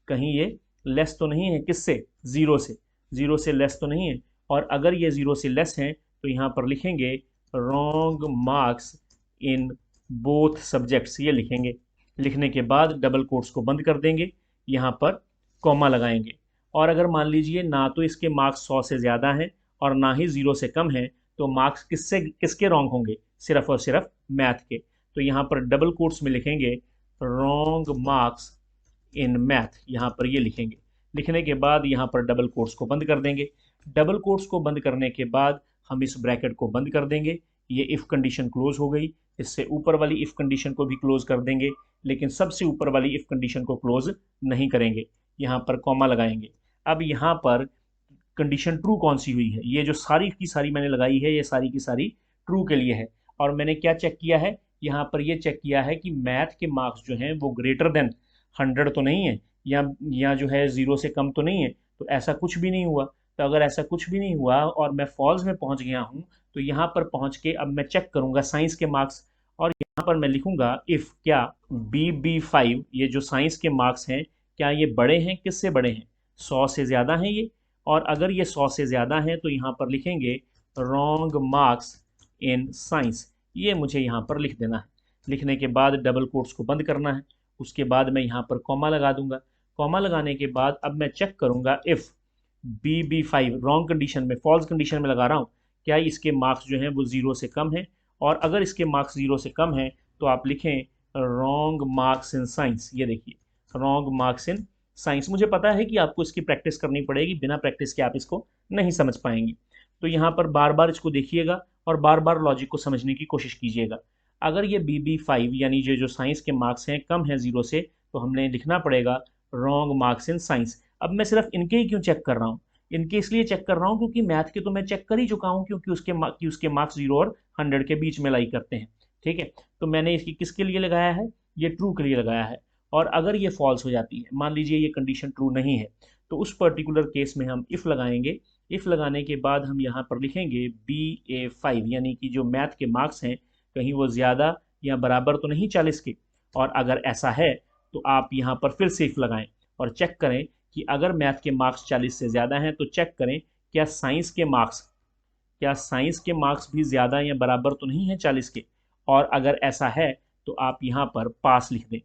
Speaker 2: कहीं ये लेस तो नहीं है किससे, 0 से, 0 से लेस तो नहीं है, और अगर ये 0 से लेस हैं तो यहाँ पर लिखेंगे wrong marks in both subjects, ये लिखेंगे। लिखने के बाद डबल कोट्स को बंद कर देंगे, यहाँ पर कॉमा लगाएंगे, और अगर मान लीजिए ना तो इसके मार्क्स 100 से ज़्यादा हैं और ना ही 0 से कम है, तो मार्क्स किसके रॉन्ग होंगे, सिर्फ और सिर्फ मैथ के। तो यहाँ पर डबल कोट्स में लिखेंगे रॉन्ग मार्क्स इन मैथ, यहाँ पर ये लिखेंगे। लिखने के बाद यहाँ पर डबल कोट्स को बंद कर देंगे। डबल कोट्स को बंद करने के बाद हम इस ब्रैकेट को बंद कर देंगे, ये इफ़ कंडीशन क्लोज हो गई। इससे ऊपर वाली इफ़ कंडीशन को भी क्लोज कर देंगे, लेकिन सबसे ऊपर वाली इफ़ कंडीशन को क्लोज नहीं करेंगे, यहाँ पर कॉमा लगाएंगे। अब यहाँ पर कंडीशन ट्रू कौन सी हुई है, ये जो सारी की सारी मैंने लगाई है ये सारी की सारी ट्रू के लिए है। और मैंने क्या चेक किया है, यहाँ पर ये चेक किया है कि मैथ के मार्क्स जो हैं वो ग्रेटर देन 100 तो नहीं है, या जो है 0 से कम तो नहीं है। तो ऐसा कुछ भी नहीं हुआ। तो अगर ऐसा कुछ भी नहीं हुआ और मैं फॉल्स में पहुंच गया हूं, तो यहाँ पर पहुंच के अब मैं चेक करूंगा साइंस के मार्क्स। और यहाँ पर मैं लिखूंगा इफ़ क्या BB5, ये जो साइंस के मार्क्स हैं, क्या ये बड़े हैं, किससे बड़े हैं, 100 से ज़्यादा हैं ये। और अगर ये 100 से ज़्यादा हैं तो यहाँ पर लिखेंगे रॉन्ग मार्क्स इन साइंस। ये मुझे यहाँ पर लिख देना है। लिखने के बाद डबल कोट्स को बंद करना है। उसके बाद मैं यहाँ पर कॉमा लगा दूंगा। कॉमा लगाने के बाद अब मैं चेक करूंगा इफ़ BB5 रॉन्ग कंडीशन में, फॉल्स कंडीशन में लगा रहा हूँ, क्या इसके मार्क्स जो हैं वो 0 से कम हैं। और अगर इसके मार्क्स 0 से कम हैं तो आप लिखें रॉन्ग मार्क्स इन साइंस। ये देखिए, रॉन्ग मार्क्स इन साइंस। मुझे पता है कि आपको इसकी प्रैक्टिस करनी पड़ेगी, बिना प्रैक्टिस के आप इसको नहीं समझ पाएंगे। तो यहाँ पर बार बार इसको देखिएगा और बार बार लॉजिक को समझने की कोशिश कीजिएगा। अगर ये BB5 यानी ये जो साइंस के मार्क्स हैं कम है 0 से, तो हमने लिखना पड़ेगा रॉन्ग मार्क्स इन साइंस। अब मैं सिर्फ इनके ही क्यों चेक कर रहा हूँ, इनके इसलिए चेक कर रहा हूँ क्योंकि मैथ के तो मैं चेक कर ही चुका हूँ, क्योंकि उसके मार्क्स 0 और 100 के बीच में लाई करते हैं। ठीक है, तो मैंने इसकी किसके लिए लगाया है, ये ट्रू के लिए लगाया है। और अगर ये फॉल्स हो जाती है, मान लीजिए ये कंडीशन ट्रू नहीं है, तो उस पर्टिकुलर केस में हम इफ़ लगाएंगे। इफ़ लगाने के बाद हम यहाँ पर लिखेंगे BA5 यानी कि जो मैथ के मार्क्स हैं कहीं वो ज़्यादा या बराबर तो नहीं 40 के। और अगर ऐसा है तो आप यहाँ पर फिर से इफ़ लगाएं और चेक करें कि अगर मैथ के मार्क्स 40 से ज़्यादा हैं तो चेक करें क्या साइंस के मार्क्स भी ज़्यादा या बराबर तो नहीं है 40 के। और अगर ऐसा है तो आप यहाँ पर पास लिख दें।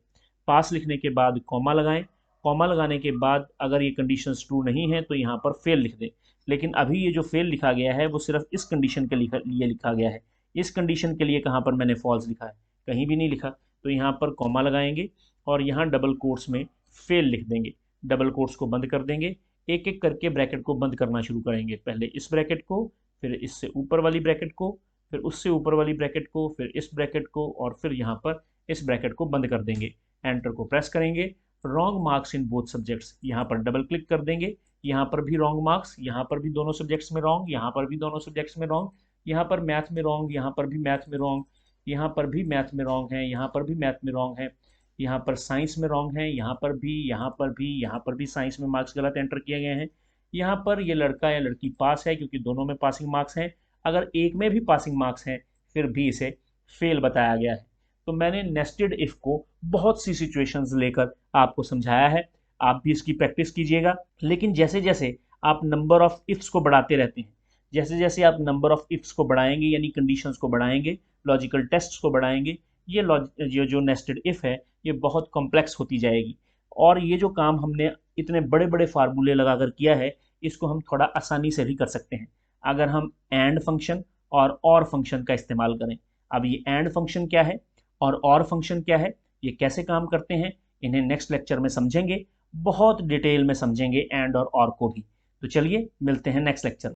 Speaker 2: पास लिखने के बाद कॉमा लगाएं। कॉमा लगाने के बाद अगर ये कंडीशंस ट्रू नहीं है तो यहाँ पर फेल लिख दें। लेकिन अभी ये जो फेल लिखा गया है वो सिर्फ इस कंडीशन के लिए लिखा गया है। इस कंडीशन के लिए कहाँ पर मैंने फॉल्स लिखा है, कहीं भी नहीं लिखा। तो यहाँ पर कॉमा लगाएंगे और यहाँ डबल कोट्स में फेल लिख देंगे। डबल कोट्स को बंद कर देंगे। एक एक करके ब्रैकेट को बंद करना शुरू करेंगे। पहले इस ब्रैकेट को, फिर इससे ऊपर वाली ब्रैकेट को, फिर उससे ऊपर वाली ब्रैकेट को, फिर इस ब्रैकेट को, और फिर यहाँ पर इस ब्रैकेट को बंद कर देंगे। एंटर को प्रेस करेंगे। Wrong marks in both subjects, यहाँ पर डबल क्लिक कर देंगे। यहाँ पर भी रॉन्ग मार्क्स, यहाँ पर भी दोनों सब्जेक्ट्स में रॉन्ग, यहाँ पर भी दोनों सब्जेक्ट्स में रॉन्ग, यहाँ पर मैथ में रॉन्ग, यहाँ पर भी मैथ में रॉन्ग, यहाँ पर भी मैथ में रॉन्ग है, यहाँ पर भी मैथ में रॉन्ग है, यहाँ पर साइंस में रॉन्ग है, यहाँ पर भी, यहाँ पर भी, यहाँ पर भी साइंस में मार्क्स गलत एंटर किए गए हैं। यहाँ पर ये लड़का या लड़की पास है क्योंकि दोनों में पासिंग मार्क्स हैं। अगर एक में भी पासिंग मार्क्स हैं फिर भी इसे फेल बताया गया है। तो मैंने नेस्टेड इफ को बहुत सी सिचुएशंस लेकर आपको समझाया है। आप भी इसकी प्रैक्टिस कीजिएगा। लेकिन जैसे जैसे आप नंबर ऑफ इफ्स को बढ़ाते रहते हैं, जैसे जैसे आप नंबर ऑफ इफ्स को बढ़ाएंगे यानी कंडीशंस को बढ़ाएंगे, लॉजिकल टेस्ट्स को बढ़ाएंगे, ये जो नेस्टेड इफ है ये बहुत कॉम्प्लेक्स होती जाएगी। और ये जो काम हमने इतने बड़े बड़े फार्मूले लगाकर किया है, इसको हम थोड़ा आसानी से भी कर सकते हैं अगर हम एंड फंक्शन और फंक्शन का इस्तेमाल करें। अब ये एंड फंक्शन क्या है और फंक्शन क्या है, ये कैसे काम करते हैं, इन्हें नेक्स्ट लेक्चर में समझेंगे, बहुत डिटेल में समझेंगे एंड और को भी। तो चलिए मिलते हैं नेक्स्ट लेक्चर में।